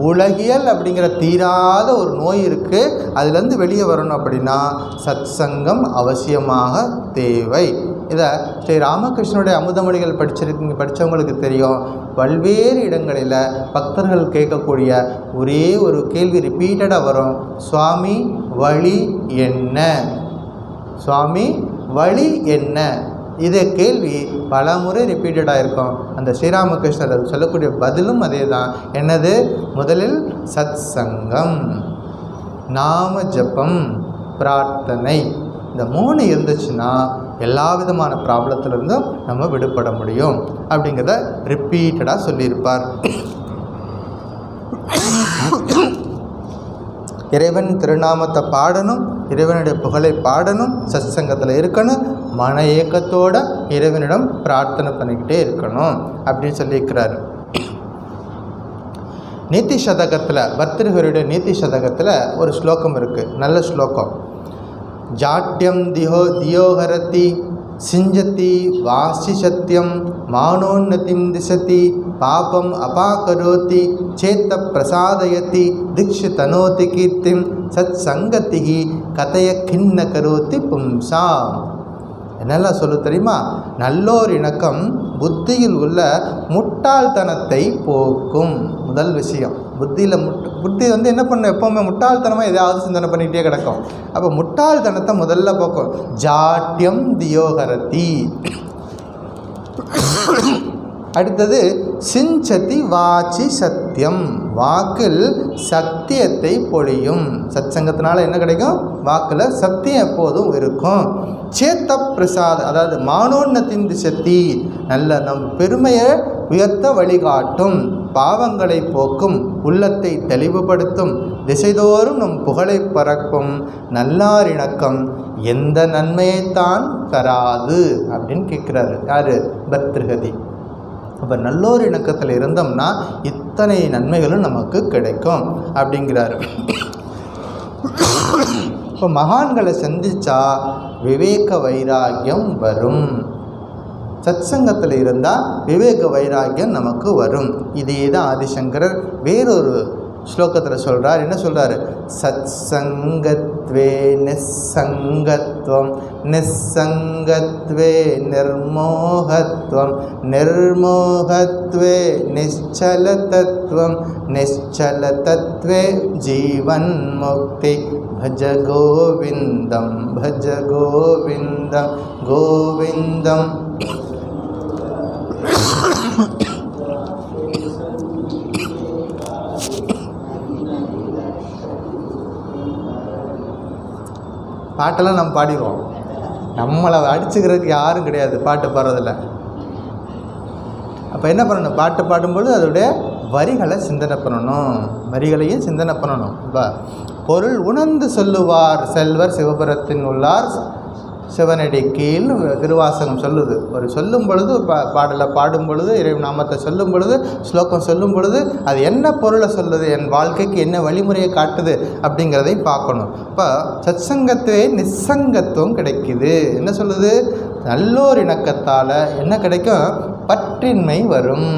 உலகியல் அப்படிங்கிற தீராத ஒரு நோய் இருக்குது. அதுலேருந்து வெளியே வரணும் அப்படின்னா சத் சங்கம் அவசியமாக தேவை. இதை ஸ்ரீ ராமகிருஷ்ணனுடைய அமுதமொழிகள் படித்தவங்களுக்கு தெரியும். பல்வேறு இடங்களில் பக்தர்கள் கேட்கக்கூடிய ஒரே ஒரு கேள்வி ரிப்பீட்டடாக வரும், சுவாமி வழி என்ன, சுவாமி வழி என்ன. இதே கேள்வி பல முறை ரிப்பீட்டடாக இருக்கும். அந்த ஸ்ரீராமகிருஷ்ணர் அது சொல்லக்கூடிய பதிலும் அதே தான். என்னது? முதலில் சத் சங்கம், நாம ஜபம், பிரார்த்தனை, இந்த 3 இருந்துச்சுன்னா எல்லா விதமான ப்ராப்ளத்திலிருந்தும் நம்ம விடுபட முடியும் அப்படிங்கிறத ரிப்பீட்டடாக சொல்லியிருப்பார். இறைவன் திருநாமத்தை பாடணும், இறைவனுடைய புகழை பாடணும், சத் சங்கத்தில் இருக்கணும், மன ஏக்கத்தோடு இறைவனிடம் பிரார்த்தனை பண்ணிக்கிட்டே இருக்கணும் அப்படின்னு சொல்லியிருக்கிறார். நீதி சதகத்தில், பர்தஹரியுடைய நீதி சதகத்தில் ஒரு ஸ்லோகம் இருக்குது, நல்ல ஸ்லோகம். ஜாட்யம் தியோஹரதி சிஞ்சதி வாசி சத்தியம் மானோன்னதிம் திசதி பாபம் அபாகரோதி சேத்த பிரசாதயதி திக்ஷு தனோதி கீர்த்திம் சத் சங்கதி கதைய கிண்ண கரோதி பும்சாம். என்னெல்லாம் சொல்ல தெரியுமா? நல்லோர் இணக்கம் புத்தியில் உள்ள முட்டாள்தனத்தை போக்கும். முதல் விஷயம், புத்தியில் புத்தி என்ன பண்ணும்? எப்போவுமே முட்டாள்தனமாக எதாவது சிந்தனை பண்ணிக்கிட்டே கிடக்கும். அப்போ முட்டாள்தனத்தை முதல்ல போக்கும். ஜாட்யம் தியோகரதி. அடுத்தது சிஞ்சதி வாச்சி சத்தியம், வாக்கில் சத்தியத்தை பொழியும். சத் சங்கத்தினால என்ன கிடைக்கும்? வாக்கில் சத்தியம் எப்போதும் இருக்கும். சேத்த பிரசாத், அதாவது மானோன்னத்தின் திசத்தி, நல்ல நம் பெருமையை உயர்த்த வழிகாட்டும், பாவங்களை போக்கும், உள்ளத்தை தெளிவுபடுத்தும், திசைதோறும் நம் புகழை பறக்கும் நல்லாரிணக்கம் எந்த நன்மையைத்தான் தராது அப்படின்னு கேட்குறாரு. யார்? பர்தஹரி. அப்போ நல்லோர் இணக்கத்தில் இருந்தோம்னா இத்தனை நன்மைகளும் நமக்கு கிடைக்கும் அப்படிங்கிறாரு. இப்போ மகான்களை சந்தித்தா விவேக வைராக்கியம் வரும். சத் சங்கத்தில் இருந்தால் விவேக வைராக்கியம் நமக்கு வரும். இதே தான் ஆதிசங்கரர் வேறொரு ஸ்லோகத்தில் சொல்கிறார். என்ன சொல்கிறார்? சத் சங்கத்வே நிஸ்ஸங்கத்வம், நிஸ்ஸங்கத்வே நிர்மோகத்வம், நிர்மோகத்வே நிಶ್ಚலதத்வம், நிಶ್ಚலதத்வே ஜீவன் முக்தி. பஜ கோவிந்தம் பஜ கோவிந்தம் கோவிந்தம். பாட்டெல்லாம் நம்ம பாடிடுவோம், நம்மளை அடிச்சுக்கிறதுக்கு யாரும் கிடையாது பாட்டு பாடுறதில்ல. அப்போ என்ன பண்ணணும்? பாட்டு பாடும்போது அதோடைய வரிகளை சிந்தனை பண்ணணும், வரிகளையும் சிந்தனை பண்ணணும். இப்போ பொருள் உணர்ந்து சொல்லுவார் செல்வர் சிவபுரத்தின் உள்ளார் சிவனடி கீழ் திருவாசகம் சொல்லுது. ஒரு சொல்லும் பொழுது, ஒரு பாடலை பாடும் பொழுது, இறைவன் நாமத்தை சொல்லும் பொழுது, ஸ்லோகம் சொல்லும் பொழுது அது என்ன பொருளை சொல்லுது, என் வாழ்க்கைக்கு என்ன வழிமுறையை காட்டுது அப்படிங்கிறதையும் பார்க்கணும். இப்போ சத் சங்கத்துவே நிஸ்ஸங்கத்துவம் கிடைக்குது. என்ன சொல்லுது? நல்லோர் இணக்கத்தால் என்ன கிடைக்கும்? பற்றின்மை வரும்.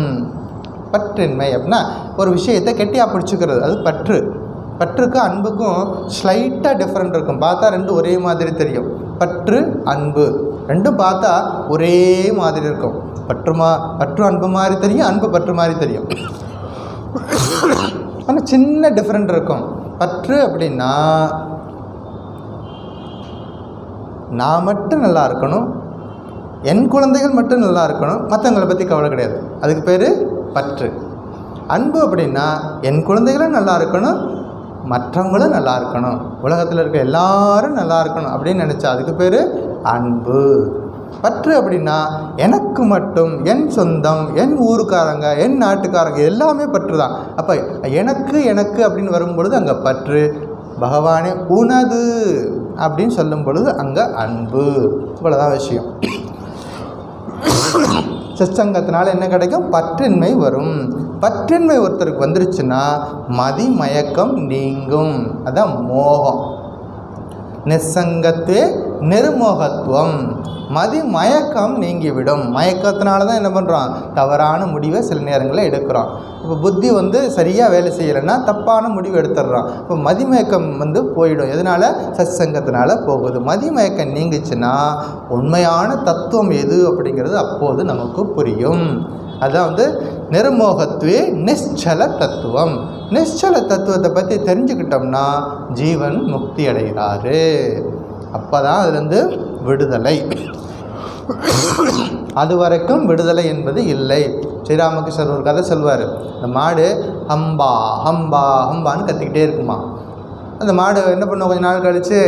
பற்றின்மை அப்படின்னா ஒரு விஷயத்தை கெட்டியாக பிடிச்சிக்கிறது, அது பற்று. பற்றுக்கும் அன்புக்கும் ஸ்லைட்டாக டிஃப்ரெண்ட் இருக்கும். பார்த்தா ரெண்டும் ஒரே மாதிரி தெரியும். பற்று அன்பு ரெண்டும் பார்த்தா ஒரே மாதிரி இருக்கும். பற்று அன்பு மாதிரி தெரியும், அன்பு பற்று மாதிரி தெரியும். ஆனால் சின்ன டிஃப்ரெண்ட் இருக்கும். பற்று அப்படின்னா நான் மட்டும் நல்லா இருக்கணும், என் குழந்தைகள் மட்டும் நல்லா இருக்கணும், மற்றவங்களை பற்றி கவலை கிடையாது, அதுக்கு பேர் பற்று. அன்பு அப்படின்னா என் குழந்தைகளும் நல்லா இருக்கணும், மற்றவங்களும் நல்லா இருக்கணும், உலகத்தில் இருக்க எல்லாரும் நல்லா இருக்கணும் அப்படின்னு நினச்சா அதுக்கு பேர் அன்பு. பற்று அப்படின்னா எனக்கு மட்டும், என் சொந்தம், என் ஊருக்காரங்க, என் நாட்டுக்காரங்க எல்லாமே பற்று தான். அப்போ எனக்கு எனக்கு அப்படின்னு வரும்பொழுது அங்கே பற்று. பகவானே உனது அப்படின்னு சொல்லும் பொழுது அங்கே அன்பு. இவ்வளோதான் விஷயம். சத்சங்கத்தினால என்ன கிடைக்கும்? பற்றின்மை வரும். பற்றின்மை ஒருத்தருக்கு வந்துருச்சுன்னா மதி மயக்கம் நீங்கும். அதான் மோகம். நிஸ்ஸங்கத்தே நிர்மோகத்துவம். மதி மயக்கம் நீங்கிவிடும். மயக்கத்தினால தான் என்ன பண்ணுறோம்? தவறான முடிவை சில நேரங்களில் எடுக்கிறோம். இப்போ புத்தி சரியாக வேலை செய்யலைன்னா தப்பான முடிவு எடுத்துடுறோம். இப்போ மதிமயக்கம் போயிடும். எதனால்? சத்சங்கத்தினால போகுது. மதிமயக்கம் நீங்கிச்சுன்னா உண்மையான தத்துவம் எது அப்படிங்கிறது அப்போது நமக்கு புரியும். அதான் நிர்மோகத்துவே நிశ్చல தத்துவம். நிశ్చல தத்துவத்தை பற்றி தெரிஞ்சுக்கிட்டோம்னா ஜீவன் முக்தி அடைகிறாரு. அப்போ தான் அதுலேருந்து விடுதலை. அது வரைக்கும் விடுதலை என்பது இல்லை. ஸ்ரீராமகிருஷ்ணர் ஒரு கதை சொல்வார். அந்த மாடு ஹம்பா ஹம்பா ஹம்பான்னு கத்திக்கிட்டே இருக்குமா. அந்த மாடு என்ன பண்ணுவோம், கொஞ்சம் நாள் கழித்து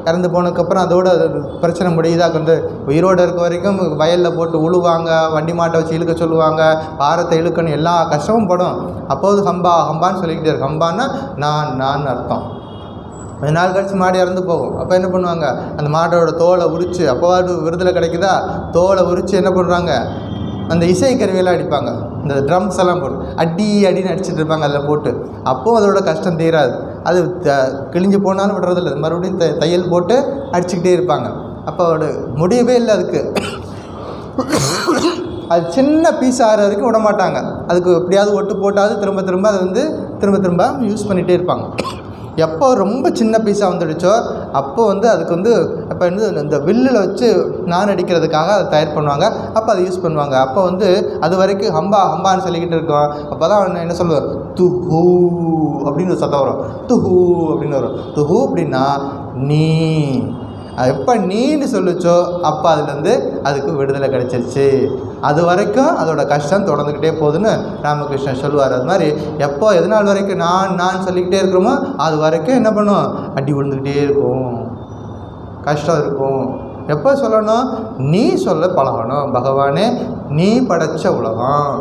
இறந்து போனதுக்கப்புறம் அதோட பிரச்சனை முடியுதா, வந்து உயிரோடு இருக்க வரைக்கும் வயலில் போட்டு உழுவாங்க, வண்டி மாட்டை வச்சு இழுக்க சொல்லுவாங்க, பாரத்தை இழுக்கணும், எல்லா கஷ்டமும் படும். அப்போது ஹம்பா ஹம்பான்னு சொல்லிக்கிட்டே இருக்கும். ஹம்பான்னா நான் அர்த்தம். கொஞ்ச நாள் கழித்து மாடு இறந்து போகும். அப்போ என்ன பண்ணுவாங்க, அந்த மாட்டோட தோலை உரித்து, அப்போவாது விடுதலை கிடைக்குதா, தோலை உரித்து என்ன பண்ணுறாங்க, அந்த இசை கருவியெல்லாம் அடிப்பாங்க, இந்த ட்ரம்ஸ் எல்லாம் போட்டு அடின்னு அடிச்சுட்டு இருப்பாங்க அதில் போட்டு. அப்போது அதோட கஷ்டம் தீராது. அது கிழிஞ்சு போனாலும் விடுறதில்ல, மறுபடியும் தையல் போட்டு அடிச்சுக்கிட்டே இருப்பாங்க. அப்போ அதோட முடியவே இல்லை அதுக்கு. அது சின்ன பீஸ் ஆகிற வரைக்கும் விட மாட்டாங்க. அதுக்கு எப்படியாவது ஒட்டு போட்டாவது திரும்ப அதை திரும்ப யூஸ் பண்ணிகிட்டே இருப்பாங்க. எப்போ ரொம்ப சின்ன பீஸாக வந்துடுச்சோ அப்போ அதுக்கு அப்போ இந்த வில்லில் வச்சு நான் அடிக்கிறதுக்காக அதை தயார் பண்ணுவாங்க. அப்போ அதை யூஸ் பண்ணுவாங்க. அப்போ அது வரைக்கும் ஹம்பான்னு சொல்லிக்கிட்டு இருக்கோம். அப்போ தான் என்ன சொல்லுவார், துஹூ அப்படின்னு ஒரு சத்தம் வரும். துஹூ அப்படின்னு வரும். துஹூ அப்படின்னா நீ. எப்போ நீன்னு சொல்லிச்சோ அப்போ அதுலேருந்து அதுக்கு விடுதலை கிடைச்சிருச்சு. அது வரைக்கும் அதோட கஷ்டம் தொடர்ந்துக்கிட்டே போகுதுன்னு ராமகிருஷ்ணன் சொல்லுவார். அது மாதிரி எப்போ எதனால் வரைக்கும் நான் சொல்லிக்கிட்டே இருக்கிறோமோ அது வரைக்கும் என்ன பண்ணும், அடி விழுந்துக்கிட்டே இருக்கும், கஷ்டம் இருக்கும். எப்போ சொல்லணும், நீ சொல்ல பழகணும். பகவானே நீ படைத்த உலகம்,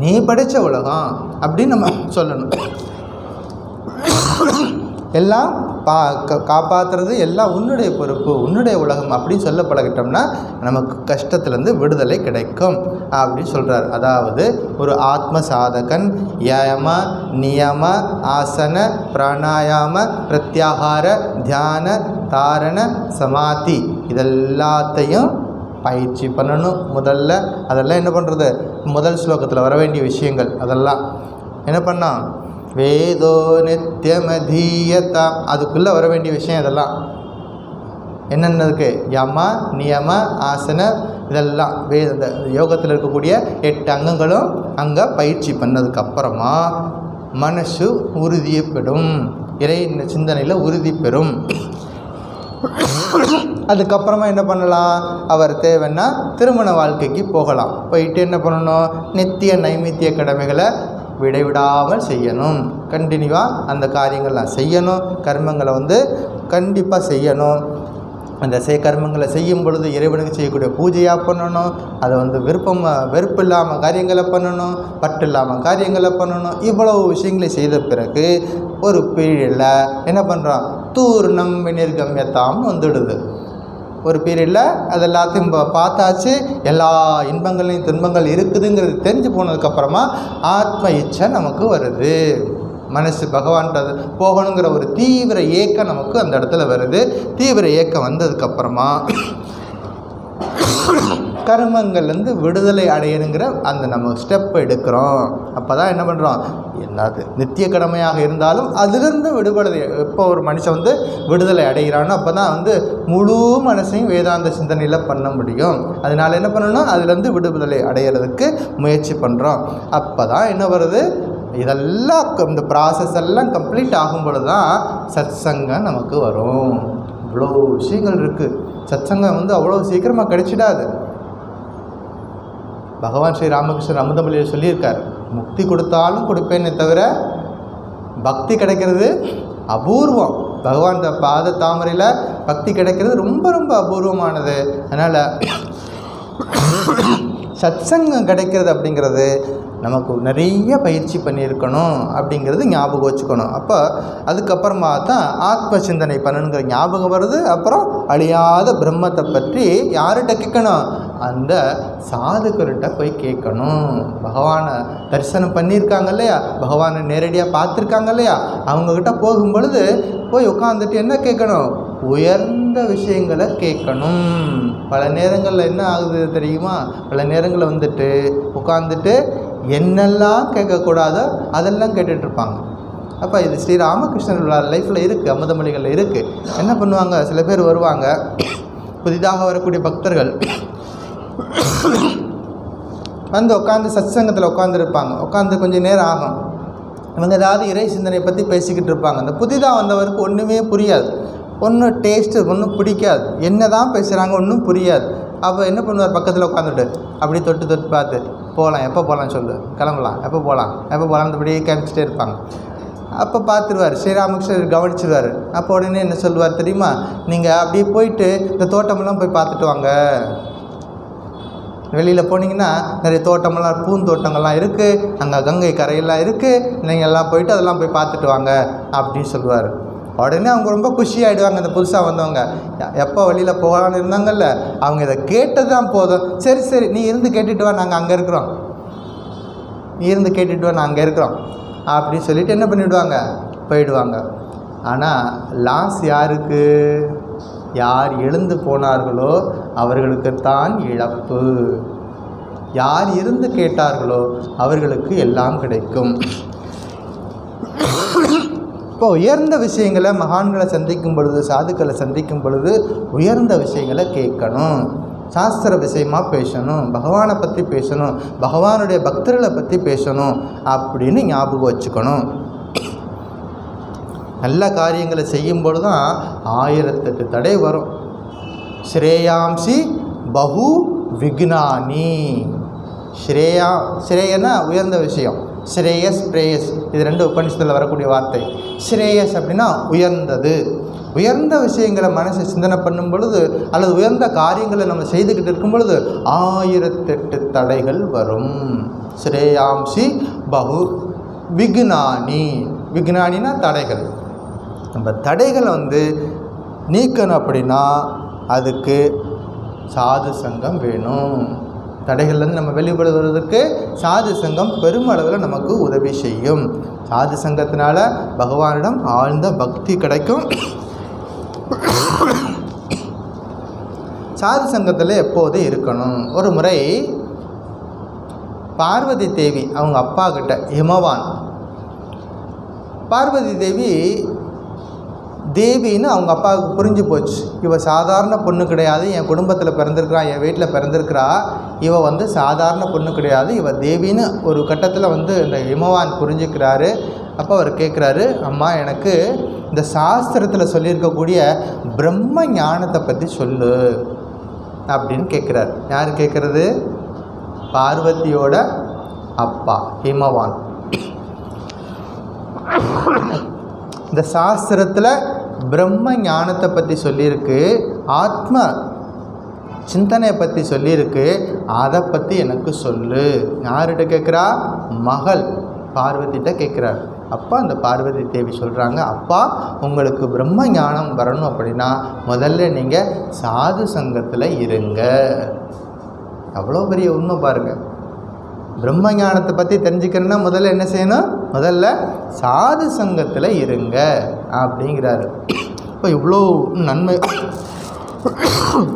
நீ படைத்த உலகம் அப்படின்னு நம்ம சொல்லணும். எல்லாம் காப்பாற்றுறது எல்லாம் உன்னுடைய பொறுப்பு, உன்னுடைய உலகம் அப்படின்னு சொல்ல பழகிட்டோம்னா நமக்கு கஷ்டத்துலேருந்து விடுதலை கிடைக்கும் அப்படின்னு சொல்கிறார். அதாவது ஒரு ஆத்ம சாதகன் யம நியம ஆசன பிராணாயாம பிரத்யாகார தியான தாரண சமாதி இதெல்லாத்தையும் பயிற்சி பண்ணணும். முதல்ல அதெல்லாம் என்ன பண்ணுறது, முதல் ஸ்லோகத்தில் வர வேண்டிய விஷயங்கள் அதெல்லாம் என்ன பண்ணால் வேதோ நித்தியமதீயதா, அதுக்குள்ளே வர வேண்டிய விஷயம் இதெல்லாம் என்னென்ன இருக்குது, யம நியம ஆசன இதெல்லாம் இந்த யோகத்தில் இருக்கக்கூடிய 8 அங்கங்களும் அங்கே பயிற்சி பண்ணதுக்கப்புறமா மனசு உறுதியை பெறும், இறை சிந்தனையில் உறுதி பெறும். அதுக்கப்புறமா என்ன பண்ணலாம், அவர் தேவைன்னா திருமண வாழ்க்கைக்கு போகலாம். போயிட்டு என்ன பண்ணணும், நித்திய நைமித்திய கடமைகளை விடைவிடாமல் செய்யணும். கண்டினியூவாக அந்த காரியங்கள்லாம் செய்யணும். கர்மங்களை கண்டிப்பாக செய்யணும். அந்த கர்மங்களை செய்யும் பொழுது இறைவனுக்கு செய்யக்கூடிய பூஜையாக பண்ணணும். அதை வெறுப்பு இல்லாமல் காரியங்களை பண்ணணும், பற்று இல்லாமல் காரியங்களை பண்ணணும். இவ்வளவு விஷயங்களை செய்த பிறகு ஒரு பீரியடில் என்ன பண்ணுறோம், தூர்ணம் விநிர்கம்யத்தாம் வந்துடுது. ஒரு பீரியடில் அது எல்லாத்தையும் பார்த்தாச்சு, எல்லா இன்பங்களையும் துன்பங்கள் இருக்குதுங்கிறது தெரிஞ்சு போனதுக்கப்புறமா ஆத்ம இச்சை நமக்கு வருது. மனசு பகவான்றது போகணுங்கிற ஒரு தீவிர ஏக்கம் நமக்கு அந்த இடத்துல வருது. தீவிர ஏக்கம் வந்ததுக்கப்புறமா கர்மங்கள்லேருந்து விடுதலை அடையணுங்கிற அந்த நம்ம ஸ்டெப் எடுக்கிறோம். அப்போ தான் என்ன பண்ணுறோம், என்னது நித்திய கடமையாக இருந்தாலும் அதிலிருந்து விடுபடுது. எப்போ ஒரு மனுஷன் விடுதலை அடைகிறானோ அப்போ தான் முழு மனசையும் வேதாந்த சிந்தனையில் பண்ண முடியும். அதனால் என்ன பண்ணணும், அதுலேருந்து விடுதலை அடையிறதுக்கு முயற்சி பண்ணுறோம். அப்போ தான் என்ன வருது, இதெல்லாம் இந்த ப்ராசஸ் எல்லாம் கம்ப்ளீட் ஆகும்பொழுது தான் சத்சங்கம் நமக்கு வரும். இவ்வளோ விஷயங்கள் இருக்குது. சத்சங்கம் அவ்வளோ சீக்கிரமாக கிடைச்சிடாது. பகவான் ஸ்ரீ ராமகிருஷ்ணர் அமுதமொழியில் சொல்லியிருக்கார், முக்தி கொடுத்தாலும் கொடுப்பேனே தவிர பக்தி கிடைக்கிறது அபூர்வம். பகவான் பாத தாமரையில் பக்தி கிடைக்கிறது ரொம்ப ரொம்ப அபூர்வமானது. அதனால் சத்சங்கம் கிடைக்கிறது அப்படிங்கிறது நமக்கு நிறைய பயிற்சி பண்ணியிருக்கணும் அப்படிங்கிறது ஞாபகம் வச்சுக்கணும். அப்போ அதுக்கப்புறமா தான் ஆத்ம சிந்தனை பண்ணணுங்கிற ஞாபகம் வருது. அப்புறம் அழியாத பிரம்மத்தை பற்றி யார்கிட்ட கேட்கணும், அந்த சாதுக்கள்கிட்ட போய் கேட்கணும். பகவானை தரிசனம் பண்ணியிருக்காங்க இல்லையா, பகவானை நேரடியாக பார்த்துருக்காங்க இல்லையா, அவங்கக்கிட்ட போகும் பொழுது போய் உட்காந்துட்டு என்ன கேட்கணும், உயர்ந்த விஷயங்களை கேட்கணும். பல நேரங்களில் என்ன ஆகுது தெரியுமா, பல நேரங்களில் உட்காந்துட்டு என்னெல்லாம் கேட்கக்கூடாதோ அதெல்லாம் கேட்டுட்ருப்பாங்க. அப்போ இது ஸ்ரீ ராமகிருஷ்ணர் லைஃப்பில் இருக்குது, அமுதமொழிகளில் இருக்குது. என்ன பண்ணுவாங்க, சில பேர் வருவாங்க, புதிதாக வரக்கூடிய பக்தர்கள் உட்காந்து சத்சங்கத்தில் உட்காந்துருப்பாங்க. உட்காந்து கொஞ்சம் நேரம் ஆகும், இவங்க ஏதாவது இறை சிந்தனை பற்றி பேசிக்கிட்டு இருப்பாங்க. அந்த புதிதாக வந்தவருக்கு ஒன்றுமே புரியாது. ஒன்றும் டேஸ்ட்டு ஒன்றும் பிடிக்காது, என்ன தான் பேசுகிறாங்க ஒன்றும் புரியாது. அப்போ என்ன பண்ணுவார், பக்கத்தில் உட்காந்துட்டு அப்படி தொட்டு பார்த்து போகலாம், எப்போ போகலான்னு சொல்லு, கிளம்பலாம், எப்போ போகலான்னு இப்படியே காமிச்சிட்டே இருப்பாங்க. அப்போ பார்த்துருவார், ஸ்ரீராமகிருஷ்ணர் கவனிச்சிருவார். அப்போ உடனே என்ன சொல்லுவார் தெரியுமா, நீங்கள் அப்படியே போயிட்டு இந்த தோட்டமெல்லாம் போய் பார்த்துட்டு வாங்க. வெளியில் போனீங்கன்னா நிறைய தோட்டமெல்லாம் பூந்தோட்டங்கள்லாம் இருக்குது, அங்கே கங்கை கரையெல்லாம் இருக்குது, நீங்கள் எல்லாம் போயிட்டு அதெல்லாம் போய் பார்த்துட்டு வாங்க அப்படின்னு சொல்லுவார். உடனே அவங்க ரொம்ப குஷியாகிடுவாங்க. இந்த புதுசாக வந்தவங்க எப்போ வெளியில் போகலான்னு இருந்தாங்கல்ல, அவங்க இதை கேட்டது தான் போதும். சரி நீ இருந்து கேட்டுட்டு வா, நாங்கள் அங்கே இருக்கிறோம், நாங்கள் இருக்கிறோம் அப்படின்னு சொல்லிட்டு என்ன பண்ணிவிடுவாங்க, போயிடுவாங்க. ஆனால் லாஸ் யாருக்கு, யார் எழுந்து போனார்களோ அவர்களுக்குத்தான் இழப்பு, யார் இருந்து கேட்டார்களோ அவர்களுக்கு எல்லாம் கிடைக்கும். இப்போ உயர்ந்த விஷயங்களை மகான்களை சந்திக்கும் பொழுது, சாதுக்களை சந்திக்கும் பொழுது உயர்ந்த விஷயங்களை கேட்கணும், சாஸ்திர விஷயமாக பேசணும், பகவானை பற்றி பேசணும், பகவானுடைய பக்தர்களை பற்றி பேசணும் அப்படின்னு ஞாபகம் வச்சுக்கணும். நல்ல காரியங்களை செய்யும்பொழுது தான் 1008 தடை வரும். ஸ்ரேயாம்சி பகு விக்னானி. ஸ்ரேயனா உயர்ந்த விஷயம், ஸ்ரேயஸ் பிரேயஸ், இது 2 உபநிஷத்தில் வரக்கூடிய வார்த்தை. ஸ்ரேயஸ் அப்படின்னா உயர்ந்தது. உயர்ந்த விஷயங்களை மனசை சிந்தனை பண்ணும் பொழுது அல்லது உயர்ந்த காரியங்களை நம்ம செய்துக்கிட்டு இருக்கும் பொழுது 1008 தடைகள் வரும். ஸ்ரேயாம்சி பகு விக்னானி. விக்னானினா தடைகள். நம்ம தடைகளை நீக்கணும் அப்படின்னா அதுக்கு சாது சங்கம் வேணும். தடைகள்லேருந்து நம்ம வெளிப்படுவதற்கு சாது சங்கம் பெருமளவில் நமக்கு உதவி செய்யும். சாது சங்கத்தினால பகவானிடம் ஆழ்ந்த பக்தி கிடைக்கும். சாது சங்கத்தில் எப்போதும் இருக்கணும். ஒரு முறை பார்வதி தேவி அவங்க அப்பா கிட்ட, ஹிமவான், பார்வதி தேவின்னு அவங்க அப்பாவுக்கு புரிஞ்சு போச்சு, இவ சாதாரண பொண்ணு கிடையாது, என் குடும்பத்தில் பிறந்திருக்கிறா, என் வீட்டில் பிறந்திருக்கிறா, இவ சாதாரண பொண்ணு கிடையாது, இவ தேவின்னு ஒரு கட்டத்தில் இந்த ஹிமவான் புரிஞ்சுக்கிறாரு. அப்போ அவர் கேட்குறாரு, அம்மா எனக்கு இந்த சாஸ்திரத்தில் சொல்லியிருக்கக்கூடிய பிரம்ம ஞானத்தை பற்றி சொல்லு அப்படின்னு கேட்குறாரு. யார் கேட்குறது? பார்வதியோட அப்பா ஹிமவான். இந்த சாஸ்திரத்தில் பிரம்ம ஞானத்தை பற்றி சொல்லியிருக்கு, ஆத்ம சிந்தனையை பற்றி சொல்லியிருக்கு, அதை பற்றி எனக்கு சொல்லு. யார்கிட்ட கேட்குறா? மகள் பார்வதிகிட்ட கேட்குறார். அப்பா அந்த பார்வதி தேவி சொல்கிறாங்க, அப்பா உங்களுக்கு பிரம்ம ஞானம் வரணும் அப்படின்னா முதல்ல நீங்கள் சாது சங்கத்தில் இருங்க. அவ்வளோ பெரிய உண்மை பாருங்கள். பிரம்ம ஞானத்தை பற்றி தெரிஞ்சுக்கணுன்னா முதல்ல என்ன செய்யணும்? முதல்ல சாது சங்கத்தில் இருங்க அப்படிங்கிறாரு. இப்போ இவ்வளோ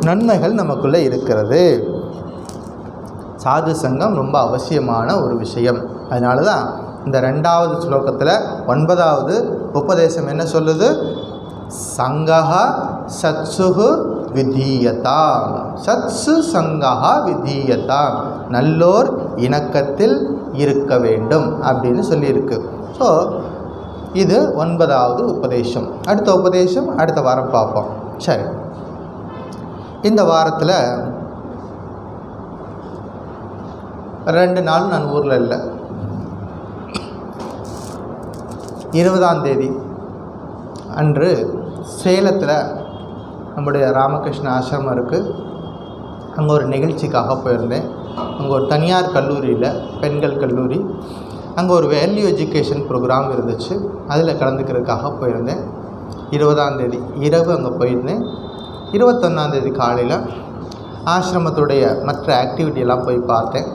நன்மைகள் நமக்குள்ளே இருக்கிறது. சாது சங்கம் ரொம்ப அவசியமான ஒரு விஷயம். அதனால தான் இந்த 2வது ஸ்லோகத்தில் 9வது உபதேசம் என்ன சொல்லுது? சங்கஹ சத்சுஹு விதீயதாம். சத்சு சங்கஹ விதீயதாம், நல்லோர் இணக்கத்தில் இருக்க வேண்டும் அப்படின்னு சொல்லியிருக்கு. ஸோ இது 9வது உபதேசம். அடுத்த உபதேசம் அடுத்த வாரம் பார்ப்போம். சரி, இந்த வாரத்தில் 2 நாள் நான் ஊரில் இல்லை. 20ஆம் தேதி அன்று சேலத்தில் நம்முடைய ராமகிருஷ்ண ஆசிரமம் இருக்குது, அங்கே ஒரு நிகழ்ச்சிக்காக போயிருந்தேன். அங்கே ஒரு தனியார் கல்லூரியில், பெண்கள் கல்லூரி, அங்கே ஒரு வேல்யூ எஜுகேஷன் ப்ரோக்ராம் இருந்துச்சு, அதில் கலந்துக்கிறதுக்காக போயிருந்தேன். 20ஆம் தேதி இரவு அங்கே போயிருந்தேன். 21ஆம் தேதி காலையில் ஆசிரமத்துடைய மற்ற ஆக்டிவிட்டியெல்லாம் போய் பார்த்தேன்.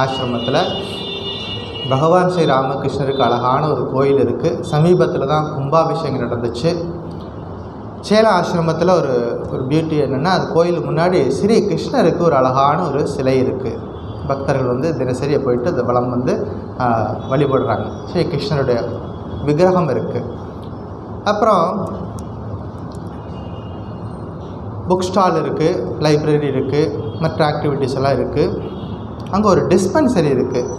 ஆசிரமத்தில் பகவான் ஸ்ரீ ராமகிருஷ்ணருக்கு அழகான ஒரு கோயில் இருக்குது. சமீபத்தில் தான் கும்பாபிஷேகம் நடந்துச்சு. சேலம் ஆசிரமத்தில் ஒரு பியூட்டி என்னென்னா, அது கோயில் முன்னாடி ஸ்ரீ கிருஷ்ணருக்கு ஒரு அழகான ஒரு சிலை இருக்குது. பக்தர்கள் தினசரி போயிட்டு அந்த வலம் வழிபடுறாங்க. ஸ்ரீ கிருஷ்ணருடைய விக்கிரகம் இருக்குது. அப்புறம் புக் ஸ்டால் இருக்குது, லைப்ரரி இருக்குது, மற்ற ஆக்டிவிட்டீஸ் எல்லாம் இருக்குது. அங்கே ஒரு டிஸ்பென்சரி இருக்குது.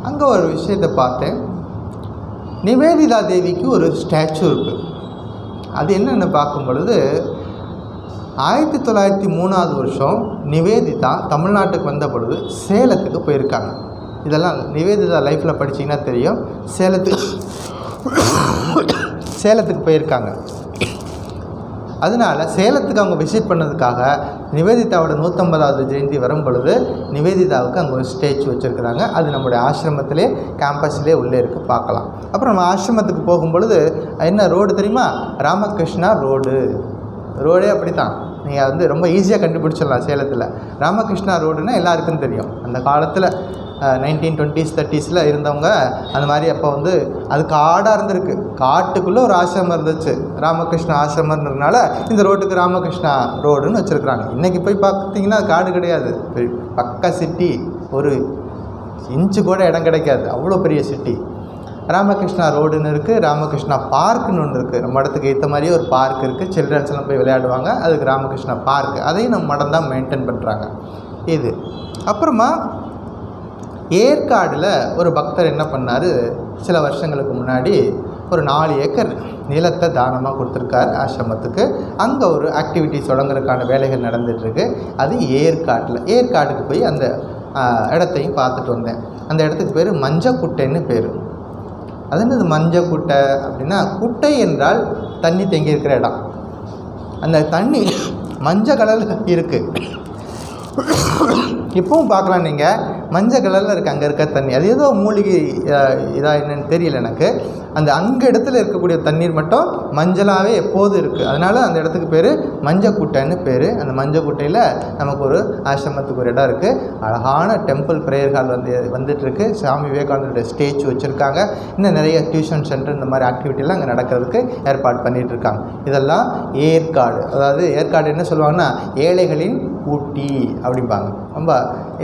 அங்கே ஒரு விஷயத்தை பார்த்தேன். நிவேதிதா தேவிக்கு ஒரு ஸ்டாச்சு இருக்குது. அது என்னென்னு பார்க்கும் பொழுது 1903 வருஷம் நிவேதிதா தமிழ்நாட்டுக்கு வந்த பொழுது சேலத்துக்கு போயிருக்காங்க. இதெல்லாம் நிவேதிதா லைஃப்பில் படிச்சிங்கன்னா தெரியும். சேலத்துக்கு போயிருக்காங்க. அதனால் சேலத்துக்கு அவங்க விசிட் பண்ணதுக்காக நிவேதிதாவோட 150வது ஜெயந்தி வரும் பொழுது நிவேதிதாவுக்கு அங்கே ஒரு ஸ்டேஜ் வச்சுருக்குறாங்க. அது நம்முடைய ஆசிரமத்திலே கேம்பஸ்லேயே உள்ளே இருக்குது, பார்க்கலாம். அப்புறம் நம்ம ஆசிரமத்துக்கு போகும் பொழுது என்ன ரோடு தெரியுமா? ராமகிருஷ்ணா ரோடே அப்படி தான். நீங்கள் ரொம்ப ஈஸியாக கண்டுபிடிச்சிடலாம். சேலத்தில் ராமகிருஷ்ணா ரோடுன்னா எல்லாருக்கும் தெரியும். அந்த காலத்தில் 1920s 30s இருந்தவங்க அந்த மாதிரி அப்போ அது காடாக இருந்திருக்கு. காட்டுக்குள்ளே ஒரு ஆசிரமம் இருந்துச்சு, ராமகிருஷ்ணா ஆசிரமம்ன்றதுனால இந்த ரோட்டுக்கு ராமகிருஷ்ணா ரோடுன்னு வச்சுருக்குறாங்க. இன்றைக்கி போய் பார்த்தீங்கன்னா அது காடு கிடையாது, பக்கா சிட்டி. ஒரு இன்ச்சு கூட இடம் கிடைக்காது, அவ்வளோ பெரிய சிட்டி. ராமகிருஷ்ணா ரோடுன்னு இருக்குது, ராமகிருஷ்ணா பார்க்குன்னு ஒன்று இருக்குது. நம்ம இடத்துக்கு ஏற்ற மாதிரியே ஒரு பார்க் இருக்குது. சில்ட்ரன்ஸ்லாம் போய் விளையாடுவாங்க, அதுக்கு ராமகிருஷ்ணா பார்க். அதையும் நம்ம மடம் தான் மெயின்டைன் பண்ணுறாங்க. இது அப்புறமா ஏற்காடில் ஒரு பக்தர் என்ன பண்ணார், சில வருஷங்களுக்கு முன்னாடி ஒரு 4 ஏக்கர் நிலத்தை தானமாக கொடுத்துருக்காரு ஆசிரமத்துக்கு. அங்கே ஒரு ஆக்டிவிட்டிஸ் தொடங்குறதுக்கான வேலைகள் நடந்துகிட்ருக்கு. அது ஏற்காடுக்கு போய் அந்த இடத்தையும் பார்த்துட்டு வந்தேன். அந்த இடத்துக்கு பேர் மஞ்சக்குட்டைன்னு பேர். அது என்னது மஞ்சக்குட்டை அப்படின்னா, குட்டை என்றால் தண்ணி தேங்கி இருக்கிற இடம். அந்த தண்ணி மஞ்சள் கலரில் இருக்குது. இப்போவும் பார்க்கலாம் நீங்கள், மஞ்சள் கலரில் இருக்குது அங்கே இருக்க தண்ணி. அது ஏதோ மூலிகை இதாக என்னென்னு தெரியல எனக்கு. அங்கே இடத்துல இருக்கக்கூடிய தண்ணீர் மட்டும் மஞ்சளாகவே எப்போதும் இருக்குது. அதனால் அந்த இடத்துக்கு பேர் மஞ்சக்குட்டைன்னு பேர். அந்த மஞ்சக்குட்டையில் நமக்கு ஒரு ஆசிரமத்துக்கு ஒரு இடம் இருக்குது. அழகான டெம்பிள் ப்ரேயர் ஹால் வந்துட்டுருக்கு. சாமி விவேகானந்தருடைய ஸ்டேஜ் வச்சுருக்காங்க. இன்னும் நிறைய டியூஷன் சென்டர் இந்த மாதிரி ஆக்டிவிட்டிலாம் அங்கே நடக்கிறதுக்கு ஏற்பாடு பண்ணிகிட்ருக்காங்க. இதெல்லாம் ஏற்காடு. அதாவது ஏற்காடு என்ன சொல்லுவாங்கன்னா, ஏழைகளின் ஊட்டி அப்படிம்பாங்க. ரொம்ப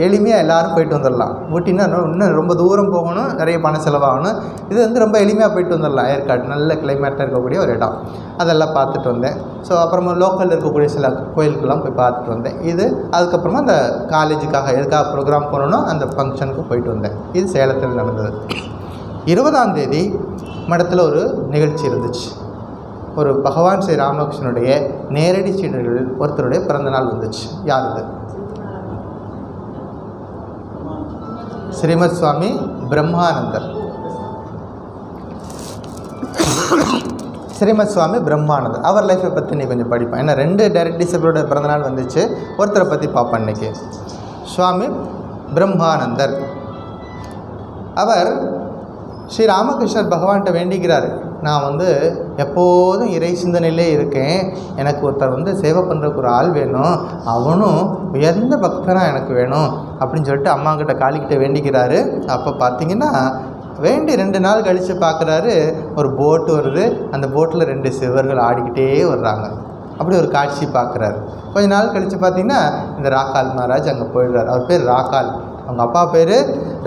எளிமையாக எல்லோரும் போயிட்டு வந்துடலாம். ஊட்டின்னா இன்னும் ரொம்ப தூரம் போகணும், நிறைய பணம் செலவாகணும். இது ரொம்ப எளிமையாக போயிட்டு வந்துடலாம். ஏற்காடு நல்ல கிளைமேட்டாக இருக்கக்கூடிய ஒரு இடம். அதெல்லாம் பார்த்துட்டு வந்தேன். ஸோ அப்புறமா லோக்கலில் இருக்கக்கூடிய சில கோயிலுக்கெல்லாம் போய் பார்த்துட்டு வந்தேன். அதுக்கப்புறமா அந்த காலேஜுக்காக எதுக்காக ப்ரோக்ராம் போகணுன்னா அந்த ஃபங்க்ஷனுக்கு போயிட்டு வந்தேன். இது சேலத்தில் நடந்தது. 20ஆம் தேதி மடத்தில் ஒரு நிகழ்ச்சி இருந்துச்சு. ஒரு பகவான் ஸ்ரீ ராமகிருஷ்ணனுடைய நேரடி சீடர்களில் ஒருத்தருடைய பிறந்தநாள் வந்துச்சு. யார் இது? ஸ்ரீமத் சுவாமி பிரம்மானந்தர். ஸ்ரீமத் சுவாமி பிரம்மானந்தர் அவர் லைஃப்பை பற்றி நீ கொஞ்சம் படிப்பேன். ஏன்னா 2 டைரக்ட் டிசபிளோட பிறந்தநாள் வந்துச்சு. ஒருத்தரை பற்றி பார்ப்பேன் இன்றைக்கி. சுவாமி பிரம்மானந்தர் அவர் ஸ்ரீ ராமகிருஷ்ணர் பகவான்கிட்ட வேண்டிக்கிறார், நான் எப்போதும் இறை சிந்தனையிலே இருக்கேன், எனக்கு ஒருத்தர் சேவை பண்ணுறதுக்கு ஒரு ஆள் வேணும், அவனும் உயர்ந்த பக்தனாக எனக்கு வேணும் அப்படின்னு சொல்லிட்டு அம்மாக்கிட்ட காளிக்கிட்ட வேண்டிக்கிறாரு. அப்போ பார்த்திங்கன்னா வேண்டி 2 நாள் கழித்து பார்க்குறாரு, ஒரு போட்டு வருது. அந்த போட்டில் 2 சிவர்கள் ஆடிக்கிட்டே வர்றாங்க. அப்படி ஒரு காட்சி பார்க்குறாரு. கொஞ்ச நாள் கழித்து பார்த்திங்கன்னா இந்த ராக்கால் மகாராஜ் அங்கே போயிடுறார். அவர் பேர் ராக்கால். அவங்க அப்பா பேர்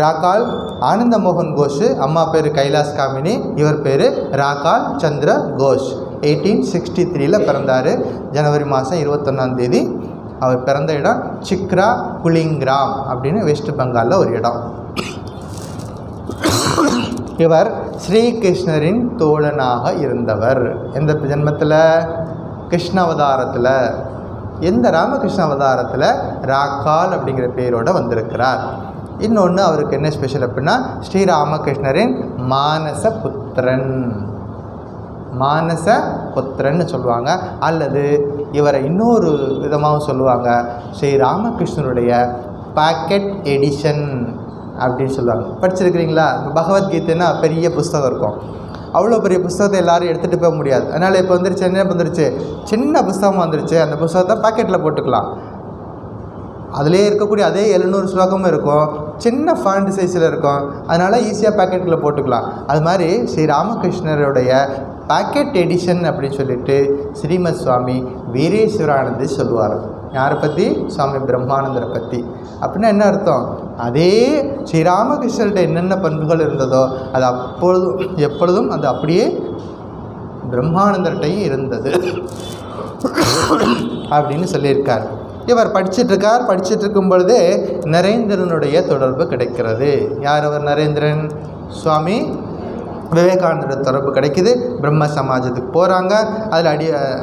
ராக்கால் ஆனந்த மோகன் கோஷ், அம்மா பேர் கைலாஸ் காமினி, இவர் பேர் ராக்கால் சந்திர கோஷ். 1863 பிறந்தார். ஜனவரி மாதம் 21ஆம் தேதி. அவர் பிறந்த இடம் சிக்ரா குலிங்கிராம் அப்படின்னு வெஸ்ட் பெங்காலில் ஒரு இடம். இவர் ஸ்ரீகிருஷ்ணரின் தோழனாக இருந்தவர். எந்த ஜென்மத்தில்? கிருஷ்ண அவதாரத்தில். எந்த ராமகிருஷ்ண அவதாரத்தில்? ராக்கால் அப்படிங்கிற பேரோடு வந்திருக்கிறார். இன்னொன்று அவருக்கு என்ன ஸ்பெஷல் அப்படின்னா, ஸ்ரீராமகிருஷ்ணரின் மானச புத்திரன்னு சொல்லுவாங்க. அல்லது இவரை இன்னொரு விதமாகவும் சொல்லுவாங்க, ஸ்ரீராமகிருஷ்ணருடைய பாக்கெட் எடிஷன் அப்படின்னு சொல்லுவாங்க. படிச்சிருக்கிறீங்களா? இப்போ பகவத்கீதைன்னா பெரிய புஸ்தகம் இருக்கும். அவ்வளோ பெரிய புஸ்தகத்தை எல்லோரும் எடுத்துகிட்டு போக முடியாது. அதனால் இப்போ வந்துருச்சு சின்ன புஸ்தகமாக வந்துருச்சு. அந்த புஸ்தகத்தை பாக்கெட்டில் போட்டுக்கலாம். அதிலே இருக்கக்கூடிய அதே 700 ஸ்லோகமும் இருக்கும், சின்ன ஃபாண்ட் சைஸில் இருக்கும். அதனால் ஈஸியாக பாக்கெட்டில் போட்டுக்கலாம். அது மாதிரி ஸ்ரீ ராமகிருஷ்ணருடைய பாக்கெட் எடிஷன் அப்படின்னு சொல்லிட்டு ஸ்ரீமத் சுவாமி வீரேஸ்வரானந்தர் சொல்லுவார். யாரை பற்றி? சுவாமி பிரம்மானந்தரை பற்றி. அப்படின்னா என்ன அர்த்தம்? அதே ஸ்ரீராமகிருஷ்ணர்கிட்ட என்னென்ன பண்புகள் இருந்ததோ அது எப்பொழுதும் அது அப்படியே பிரம்மானந்தர்கிட்டையும் இருந்தது அப்படின்னு சொல்லியிருக்கார். இவர் படிச்சுட்டு இருக்கும் பொழுதே நரேந்திரனுடைய தொடர்பு கிடைக்கிறது. யார் அவர்? நரேந்திரன் சுவாமி விவேகானந்தோட தொடர்பு கிடைக்குது. பிரம்ம சமாஜத்துக்கு போகிறாங்க. அதில்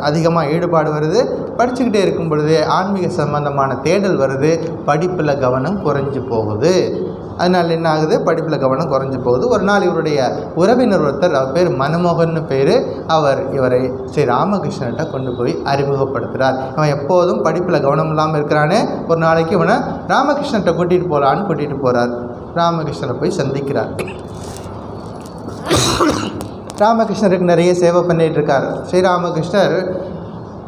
அதிகமாக ஈடுபாடு வருது. படிச்சுக்கிட்டே இருக்கும் பொழுது ஆன்மீக சம்பந்தமான தேடல் வருது. படிப்பில் கவனம் குறைஞ்சி போகுது. அதனால் என்ன ஆகுது? படிப்பில் கவனம் குறைஞ்சி போகுது. ஒரு நாள் இவருடைய உறவினர் ஒருத்தர், அவர் பேர் மனமோகன் பேர், இவரை ஸ்ரீ ராமகிருஷ்ணர்கிட்ட கொண்டு போய் அறிமுகப்படுத்துகிறார். இவன் எப்போதும் படிப்பில் கவனம் இல்லாமல் இருக்கிறானே, ஒரு நாளைக்கு இவனை ராமகிருஷ்ணர்கிட்ட கூட்டிகிட்டு போகலான்னு கூட்டிகிட்டு போகிறார். ராமகிருஷ்ணரை போய் சந்திக்கிறார். ராமகிருஷ்ணருக்கு நிறைய சேவை பண்ணிகிட்டு இருக்கார். ஸ்ரீராமகிருஷ்ணர்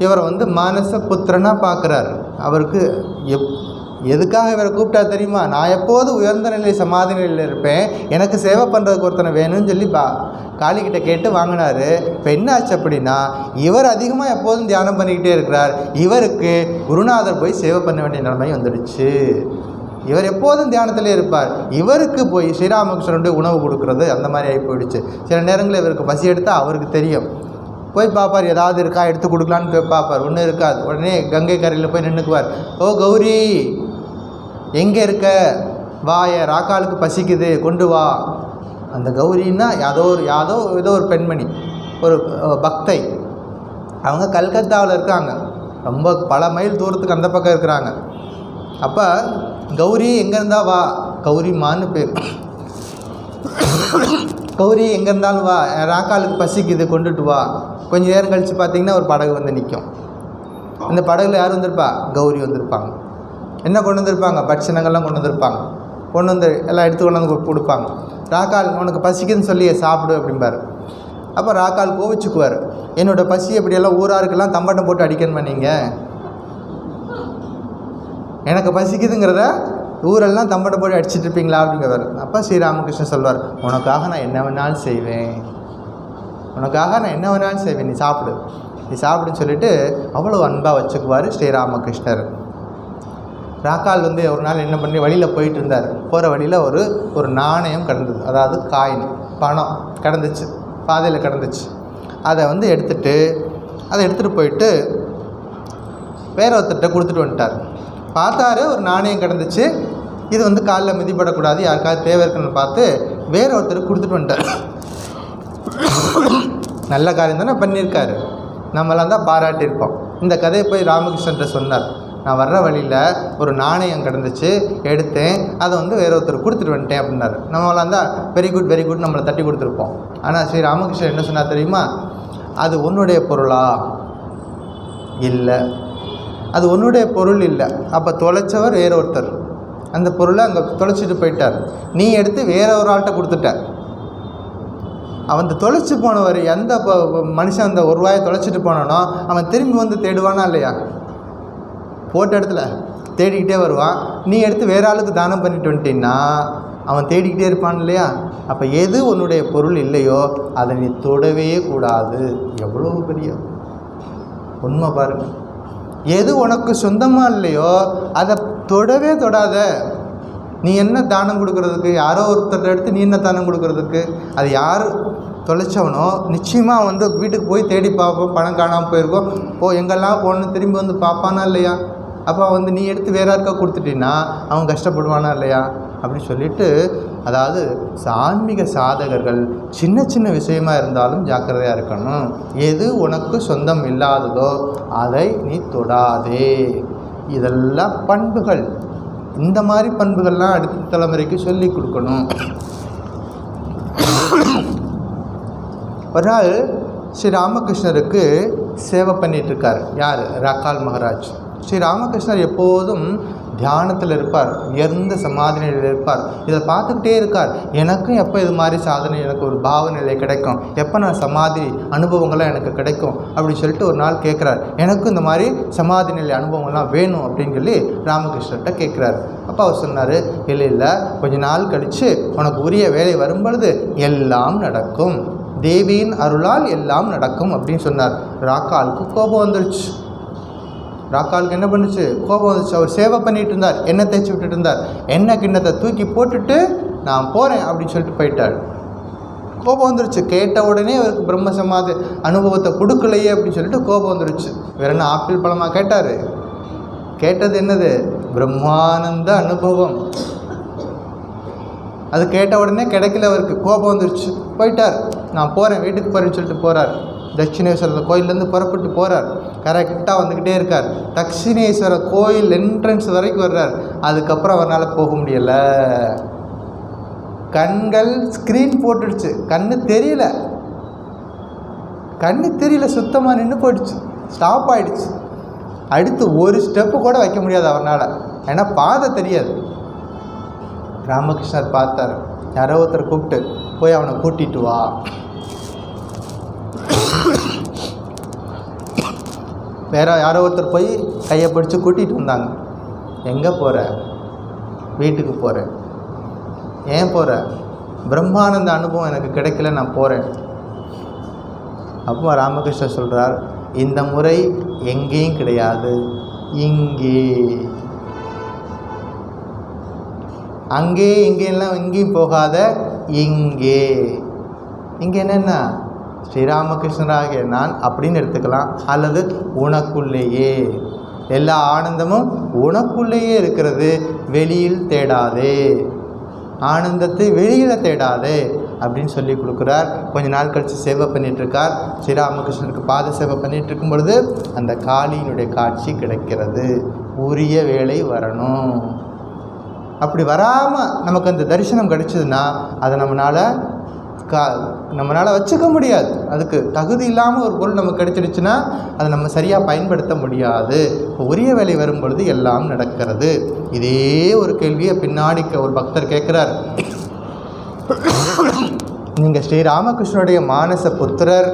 இவரை மானச புத்திரனாக பார்க்குறார். அவருக்கு எதுக்காக இவரை கூப்பிட்டா தெரியுமா? நான் எப்போது உயர்ந்த நிலை சமாதி நிலையில் இருப்பேன், எனக்கு சேவை பண்ணுறதுக்கு ஒருத்தனை வேணும்னு சொல்லி காளிக்கிட்ட கேட்டு வாங்கினார். இப்போ என்ன ஆச்சு அப்படின்னா, இவர் அதிகமாக எப்போதும் தியானம் பண்ணிக்கிட்டே இருக்கிறார். இவருக்கு குருநாதர் போய் சேவை பண்ண வேண்டிய நிலைமை வந்துடுச்சு. இவர் எப்போதும் தியானத்திலே இருப்பார். இவருக்கு போய் ஸ்ரீராமகிருஷ்ணனுடைய உணவு கொடுக்குறது அந்த மாதிரி ஆகி போயிடுச்சு. சில நேரங்களில் இவருக்கு பசி எடுத்தால் அவருக்கு தெரியும். போய் பார்ப்பார், ஏதாவது இருக்கா எடுத்து கொடுக்கலான்னு போய் பார்ப்பார். ஒன்றும் இருக்காது. உடனே கங்கை கரையில் போய் நின்றுக்குவார். ஓ கௌரி, எங்கே இருக்க? வா, என் ராக்காலுக்கு பசிக்குது, கொண்டு வா. அந்த கௌரின்னா ஏதோ ஒரு பெண்மணி, ஒரு பக்தை. அவங்க கல்கத்தாவில் இருக்காங்க. ரொம்ப பல மைல் தூரத்துக்கு அந்த பக்கம் இருக்கிறாங்க. அப்போ கௌரி எங்கே இருந்தா வா, கௌரிமான்னு பேர். கௌரி எங்கே இருந்தாலும் வா, ராக்காலுக்கு பசிக்குது, கொண்டுட்டு வா. கொஞ்சம் நேரம் கழித்து பார்த்திங்கன்னா ஒரு படகு நிற்கும். அந்த படகுல யார் வந்திருப்பா? கௌரி வந்திருப்பாங்க. என்ன கொண்டு வந்திருப்பாங்க? பட்சணங்கள்லாம் கொண்டு வந்திருப்பாங்க. கொண்டு வந்து எல்லாம் எடுத்து கொண்டு வந்து கொடுப்பாங்க. ராக்கால், உனக்கு பசிக்குதுன்னு சொல்லி சாப்பிடு அப்படிம்பார். அப்போ ராக்கால் கோவிச்சுக்குவார். என்னோடய பசி எப்படியெல்லாம் ஊராருக்கெல்லாம் தம்பட்டம் போட்டு அடிக்கணுமா? நீங்கள் எனக்கு பசிக்குதுங்கிறத ஊரெல்லாம் தம்பட்டை போட்டு அடிச்சுட்டு இருப்பீங்களா அப்படிங்கிறவர். அப்போ ஸ்ரீராமகிருஷ்ணன் சொல்வார், உனக்காக நான் என்ன வேணாலும் செய்வேன், நீ சாப்பிடுன்னு சொல்லிட்டு அவ்வளோ அன்பாக வச்சுக்குவார் ஸ்ரீராமகிருஷ்ணர். ராக்கால் ஒரு நாள் என்ன பண்ணி வழியில் போயிட்டு இருந்தார். போகிற வழியில் ஒரு நாணயம் கிடந்தது, அதாவது காயின், பணம் கிடந்துச்சு, பாதையில் கிடந்துச்சு. அதை எடுத்துகிட்டு போயிட்டு வேற ஒருத்தர்கிட்ட கொடுத்துட்டு வந்துட்டார். பார்த்தாரு, ஒரு நாணயம் கிடந்துச்சு. இது காலில் மிதிப்படக்கூடாது, யாருக்காவது தேவை இருக்குன்னு பார்த்து வேற ஒருத்தருக்கு கொடுத்துட்டு வந்துட்டார். நல்ல காரியம் தானே பண்ணியிருக்காரு, நம்மளாம் தான் பாராட்டியிருப்போம். இந்த கதையை போய் ராமகிருஷ்ணன்ட்ட சொன்னார். நான் வர்ற வழியில் ஒரு நாணயம் கிடந்துச்சு, எடுத்தேன், அதை வேற ஒருத்தர் கொடுத்துட்டு வந்துட்டேன் அப்படின்னாரு. நம்மளாம் தான் வெரி குட் நம்மளை தட்டி கொடுத்துருப்போம். ஆனால் ஸ்ரீ ராமகிருஷ்ணன் என்ன சொன்னார் தெரியுமா? அது உன்னுடைய பொருளா? இல்லை, அது உன்னுடைய பொருள் இல்லை. அப்போ தொலைச்சவர் வேற ஒருத்தர், அந்த பொருளை அங்கே தொலைச்சிட்டு போயிட்டார். நீ எடுத்து வேற ஒரு ஆள்கிட்ட கொடுத்துட்ட. அவன் தொலைச்சி போனவர், எந்த மனுஷன் அந்த ஒரு ரூபாயை தொலைச்சிட்டு போனானோ அவன் திரும்பி தேடுவானா இல்லையா? போட்ட இடத்துல தேடிக்கிட்டே வருவான். நீ எடுத்து வேற ஆளுக்கு தானம் பண்ணிட்டு வந்துட்டீன்னா அவன் தேடிக்கிட்டே இருப்பான் இல்லையா? அப்போ எது உன்னுடைய பொருள் இல்லையோ அதை நீ தொடவே கூடாது. எவ்வளோ பெரிய உண்மை பாருங்கள். எது உனக்கு சொந்தமாக இல்லையோ அதை தொடவே தொடாத. நீ என்ன தானம் கொடுக்கறதுக்கு? யாரோ ஒருத்தர் எடுத்து நீ என்ன தானம் கொடுக்கறதுக்கு? அது யார் தொலைச்சவனோ நிச்சயமாக வீட்டுக்கு போய் தேடி பார்ப்போம். பணம் காணாமல் போயிருக்கோம், எங்கெல்லாம் போகணுன்னு திரும்பி பார்ப்பானா இல்லையா? அப்போ நீ எடுத்து வேற யாருக்கா கொடுத்துட்டீன்னா அவன் கஷ்டப்படுவானா இல்லையா? அப்படின்னு சொல்லிட்டு, அதாவது ஆன்மீக சாதகர்கள் சின்ன விஷயமாக இருந்தாலும் ஜாக்கிரதையாக இருக்கணும். எது உனக்கு சொந்தம் இல்லாததோ அதை நீ தொடாதே. இதெல்லாம் பண்புகள். இந்த மாதிரி பண்புகள்லாம் அடுத்த தலைமுறைக்கு சொல்லி கொடுக்கணும். ஒரு நாள் ஸ்ரீ ராமகிருஷ்ணருக்கு சேவை பண்ணிகிட்ருக்கார். யார்? ராக்கால் மகாராஜ். ஸ்ரீ ராமகிருஷ்ணர் எப்போதும் தியானத்தில் இருப்பார், உயர்ந்த சமாதி நிலையில் இருப்பார். இதை பார்த்துக்கிட்டே இருக்கார். எனக்கும் எப்போ இது மாதிரி சாதனை, எனக்கு ஒரு பாவ நிலை கிடைக்கும், எப்போ நான் சமாதி அனுபவங்கள்லாம் எனக்கு கிடைக்கும் அப்படின்னு சொல்லிட்டு ஒரு நாள் கேட்குறார். எனக்கும் இந்த மாதிரி சமாதி நிலை அனுபவங்கள்லாம் வேணும் அப்படின்னு சொல்லி ராமகிருஷ்ணர்கிட்ட கேட்குறாரு. அப்போ அவர் சொன்னார், இல்லை, கொஞ்ச நாள் கழித்து உனக்கு உரிய வேலை வரும் பொழுது எல்லாம் நடக்கும், தேவியின் அருளால் எல்லாம் நடக்கும் அப்படின்னு சொன்னார். ராக்காலுக்கு கோபம் வந்துருச்சு. ராக்காலுக்கு என்ன பண்ணுச்சு? கோபம் வந்துச்சு. அவர் சேவை பண்ணிகிட்டு இருந்தார், எண்ணெய் தேய்ச்சி விட்டுட்டு இருந்தார். எண்ணெய் கிண்ணத்தை தூக்கி போட்டுட்டு நான் போகிறேன் அப்படின்னு சொல்லிட்டு போயிட்டார். கோபம் வந்துருச்சு. கேட்ட உடனே அவருக்கு பிரம்ம சமாதி அனுபவத்தை கொடுக்கலையே அப்படின்னு சொல்லிட்டு கோபம் வந்துருச்சு. வேற என்ன ஆப்பிள் பழமாக கேட்டார்? கேட்டது என்னது? பிரம்மானந்த அனுபவம். அது கேட்ட உடனே கிடைக்கல, அவருக்கு கோபம் வந்துருச்சு, போயிட்டார். நான் போகிறேன், வீட்டுக்கு போகிறேன்னு சொல்லிட்டு போகிறார். தட்சிணேஸ்வரர் கோயிலேருந்து புறப்பட்டு போகிறார். கரெக்டாக வந்துக்கிட்டே இருக்கார். தட்சிணேஸ்வரர் கோயில் என்ட்ரன்ஸ் வரைக்கும் வர்றார். அதுக்கப்புறம் அவரால் போக முடியலை. கண்கள் ஸ்க்ரீன் போட்டுடுச்சு, கண்ணு தெரியல, சுத்தமாக நின்று போயிடுச்சு, ஸ்டாப் ஆகிடுச்சு. அடுத்து ஒரு ஸ்டெப்பு கூட வைக்க முடியாது அவனால், ஏன்னா பாதை தெரியாது. ராமகிருஷ்ணர் பார்த்தார், யாரோ ஒருத்தர் கூப்பிட்டு போய் அவனை கூட்டிகிட்டு வா. வேற யாரோ ஒருத்தர் போய் கையை பிடிச்சி கூட்டிகிட்டு வந்தாங்க. எங்கே போகிற? வீட்டுக்கு போகிறேன். ஏன் போகிற? பிரம்மானந்த அனுபவம் எனக்கு கிடைக்கல, நான் போகிறேன். அப்போ ராமகிருஷ்ணர் சொல்கிறார், இந்த முறை எங்கேயும் கிடையாது, இங்கே. அங்கே இங்கேலாம் எங்கேயும் போகாத, இங்கே. இங்கே என்னென்ன? ஸ்ரீராமகிருஷ்ணராகிய நான் அப்படின்னு எடுத்துக்கலாம், அல்லது உனக்குள்ளேயே. எல்லா ஆனந்தமும் உனக்குள்ளேயே இருக்கிறது, வெளியில் தேடாதே. ஆனந்தத்தை வெளியில் தேடாதே அப்படின்னு சொல்லி கொடுக்குறார். கொஞ்ச நாள் கழித்து சேவை பண்ணிகிட்ருக்கார். ஸ்ரீராமகிருஷ்ணருக்கு பாத சேவை பண்ணிகிட்டு இருக்கும் பொழுது அந்த காளியினுடைய காட்சி கிடைக்கிறது. உரிய வேளை வரணும். அப்படி வராமல் நமக்கு அந்த தரிசனம் கிடைச்சதுன்னா அதை நம்மளால் வச்சுக்க முடியாது. அதுக்கு தகுதி இல்லாமல் ஒரு பொருள் நமக்கு கிடைச்சிடுச்சுன்னா அதை நம்ம சரியாக பயன்படுத்த முடியாது. உரிய வேலை வரும் பொழுது எல்லாம் நடக்கிறது. இதே ஒரு கேள்வியை பின்னாடி ஒரு பக்தர் கேட்குறார். நீங்கள் ஸ்ரீராமகிருஷ்ணனுடைய மானச புத்திரர்,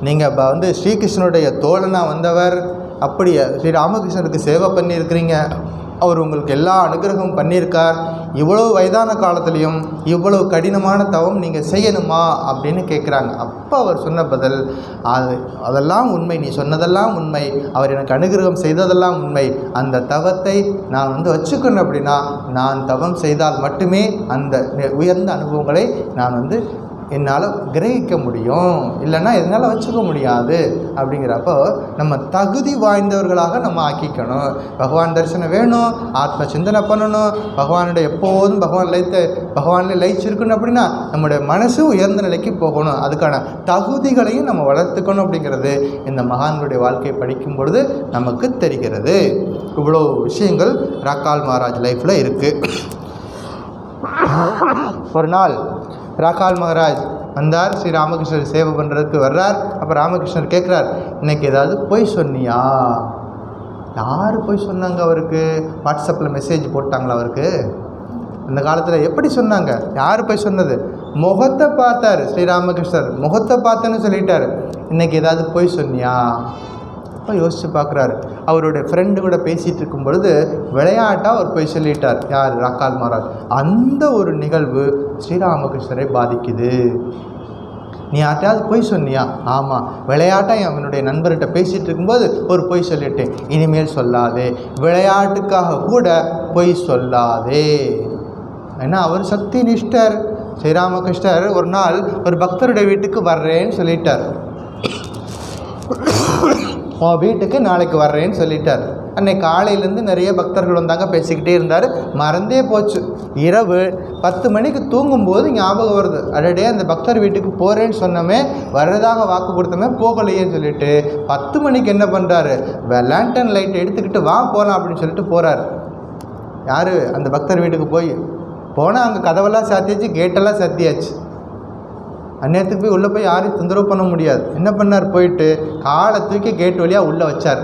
நீங்கள் ஸ்ரீகிருஷ்ணனுடைய தோழனாக வந்தவர், அப்படி ஸ்ரீராமகிருஷ்ணருக்கு சேவை பண்ணியிருக்கிறீங்க, அவர் உங்களுக்கு எல்லா அனுகிரகமும் பண்ணியிருக்கார், இவ்வளோ வயதான காலத்துலேயும் இவ்வளவு கடினமான தவம் நீங்கள் செய்யணுமா அப்படின்னு கேட்குறாங்க. அப்போ அவர் சொன்ன பதில், அதெல்லாம் உண்மை, நீ சொன்னதெல்லாம் உண்மை, அவர் எனக்கு அனுகிரகம் செய்ததெல்லாம் உண்மை. அந்த தவத்தை நான் வச்சுக்கணும் அப்படின்னா நான் தவம் செய்தால் மட்டுமே அந்த உயர்ந்த அனுபவங்களை நான் என்னால் கிரகிக்க முடியும், இல்லைன்னா என்னால் வச்சுக்க முடியாது. அப்படிங்கிறப்போ நம்ம தகுதி வாய்ந்தவர்களாக நம்ம ஆக்கிக்கணும். பகவான் தரிசனம் வேணும், ஆத்ம சிந்தனை பண்ணணும், பகவானுடைய எப்போதும் பகவானில் லயிச்சிருக்கணும். அப்படின்னா நம்முடைய மனசு உயர்ந்த நிலைக்கு போகணும். அதுக்கான தகுதிகளையும் நம்ம வளர்த்துக்கணும். அப்படிங்கிறது இந்த மகான்களுடைய வாழ்க்கையை படிக்கும் பொழுது நமக்கு தெரிகிறது. இவ்வளோ விஷயங்கள் ராக்கால் மகாராஜ் லைஃப்பில் இருக்குது. ஒரு நாள் ராக்கால் மகாராஜ் வந்தார், ஸ்ரீ ராமகிருஷ்ணர் சேவை பண்ணுறதுக்கு வர்றார். அப்போ ராமகிருஷ்ணர் கேட்குறார், இன்னைக்கு ஏதாவது பொய் சொன்னியா? யார் பொய் சொன்னாங்க? அவருக்கு வாட்ஸ்அப்பில் மெசேஜ் போட்டாங்களா? அவருக்கு அந்த காலத்தில் எப்படி சொன்னாங்க? யார் போய் சொன்னது? முகத்தை பார்த்தார் ஸ்ரீராமகிருஷ்ணர், முகத்தை பார்த்தேன்னு சொல்லிட்டார். இன்றைக்கி ஏதாவது பொய் சொன்னியா? அப்போ யோசித்து பார்க்குறாரு. அவருடைய ஃப்ரெண்டு கூட பேசிகிட்டு இருக்கும் பொழுது விளையாட்டாக அவர் போய் சொல்லிட்டார். யார்? ராக்கால் மகாராஜ். அந்த ஒரு நிகழ்வு ஸ்ரீராமகிருஷ்ணரை பாதிக்குது. நீ யார்ட்டையாவது பொய் சொன்னியா? ஆமாம், விளையாட்டாக அவனுடைய நண்பர்கிட்ட பேசிகிட்டு இருக்கும்போது ஒரு பொய் சொல்லிட்டேன், இனிமேல் சொல்லாதே, விளையாட்டுக்காக கூட பொய் சொல்லாதே. ஏன்னா அவர் சக்தி நிஷ்டர். ஸ்ரீராமகிருஷ்ணர் ஒரு நாள் ஒரு பக்தருடைய வீட்டுக்கு வர்றேன்னு சொல்லிட்டார். உன் வீட்டுக்கு நாளைக்கு வர்றேன்னு சொல்லிட்டார். அன்னைக்கு காலையிலேருந்து நிறைய பக்தர்கள் வந்தாங்க, பேசிக்கிட்டே இருந்தார். மறந்தே போச்சு. இரவு 10 மணிக்கு தூங்கும்போது ஞாபகம் வருது, அடடே அந்த பக்தர் வீட்டுக்கு போகிறேன்னு சொன்னோமே, வர்றதாக வாக்கு கொடுத்தோமே, போகலையேன்னு சொல்லிட்டு 10 மணிக்கு என்ன பண்ணுறாரு? லேண்டன் லைட் எடுத்துக்கிட்டு வா போகலாம் அப்படின்னு சொல்லிட்டு போகிறார். யார்? அந்த பக்தர் வீட்டுக்கு போனால் அங்கே கதவெல்லாம் சாத்தியாச்சு, கேட்டெல்லாம் சாத்தியாச்சு. அந்நேரத்துக்கு போய் உள்ளே போய் யாரையும் தொந்தரவு பண்ண முடியாது. என்ன பண்ணார்? போயிட்டு காலை தூக்கி கேட் வழியாக உள்ளே வச்சார்.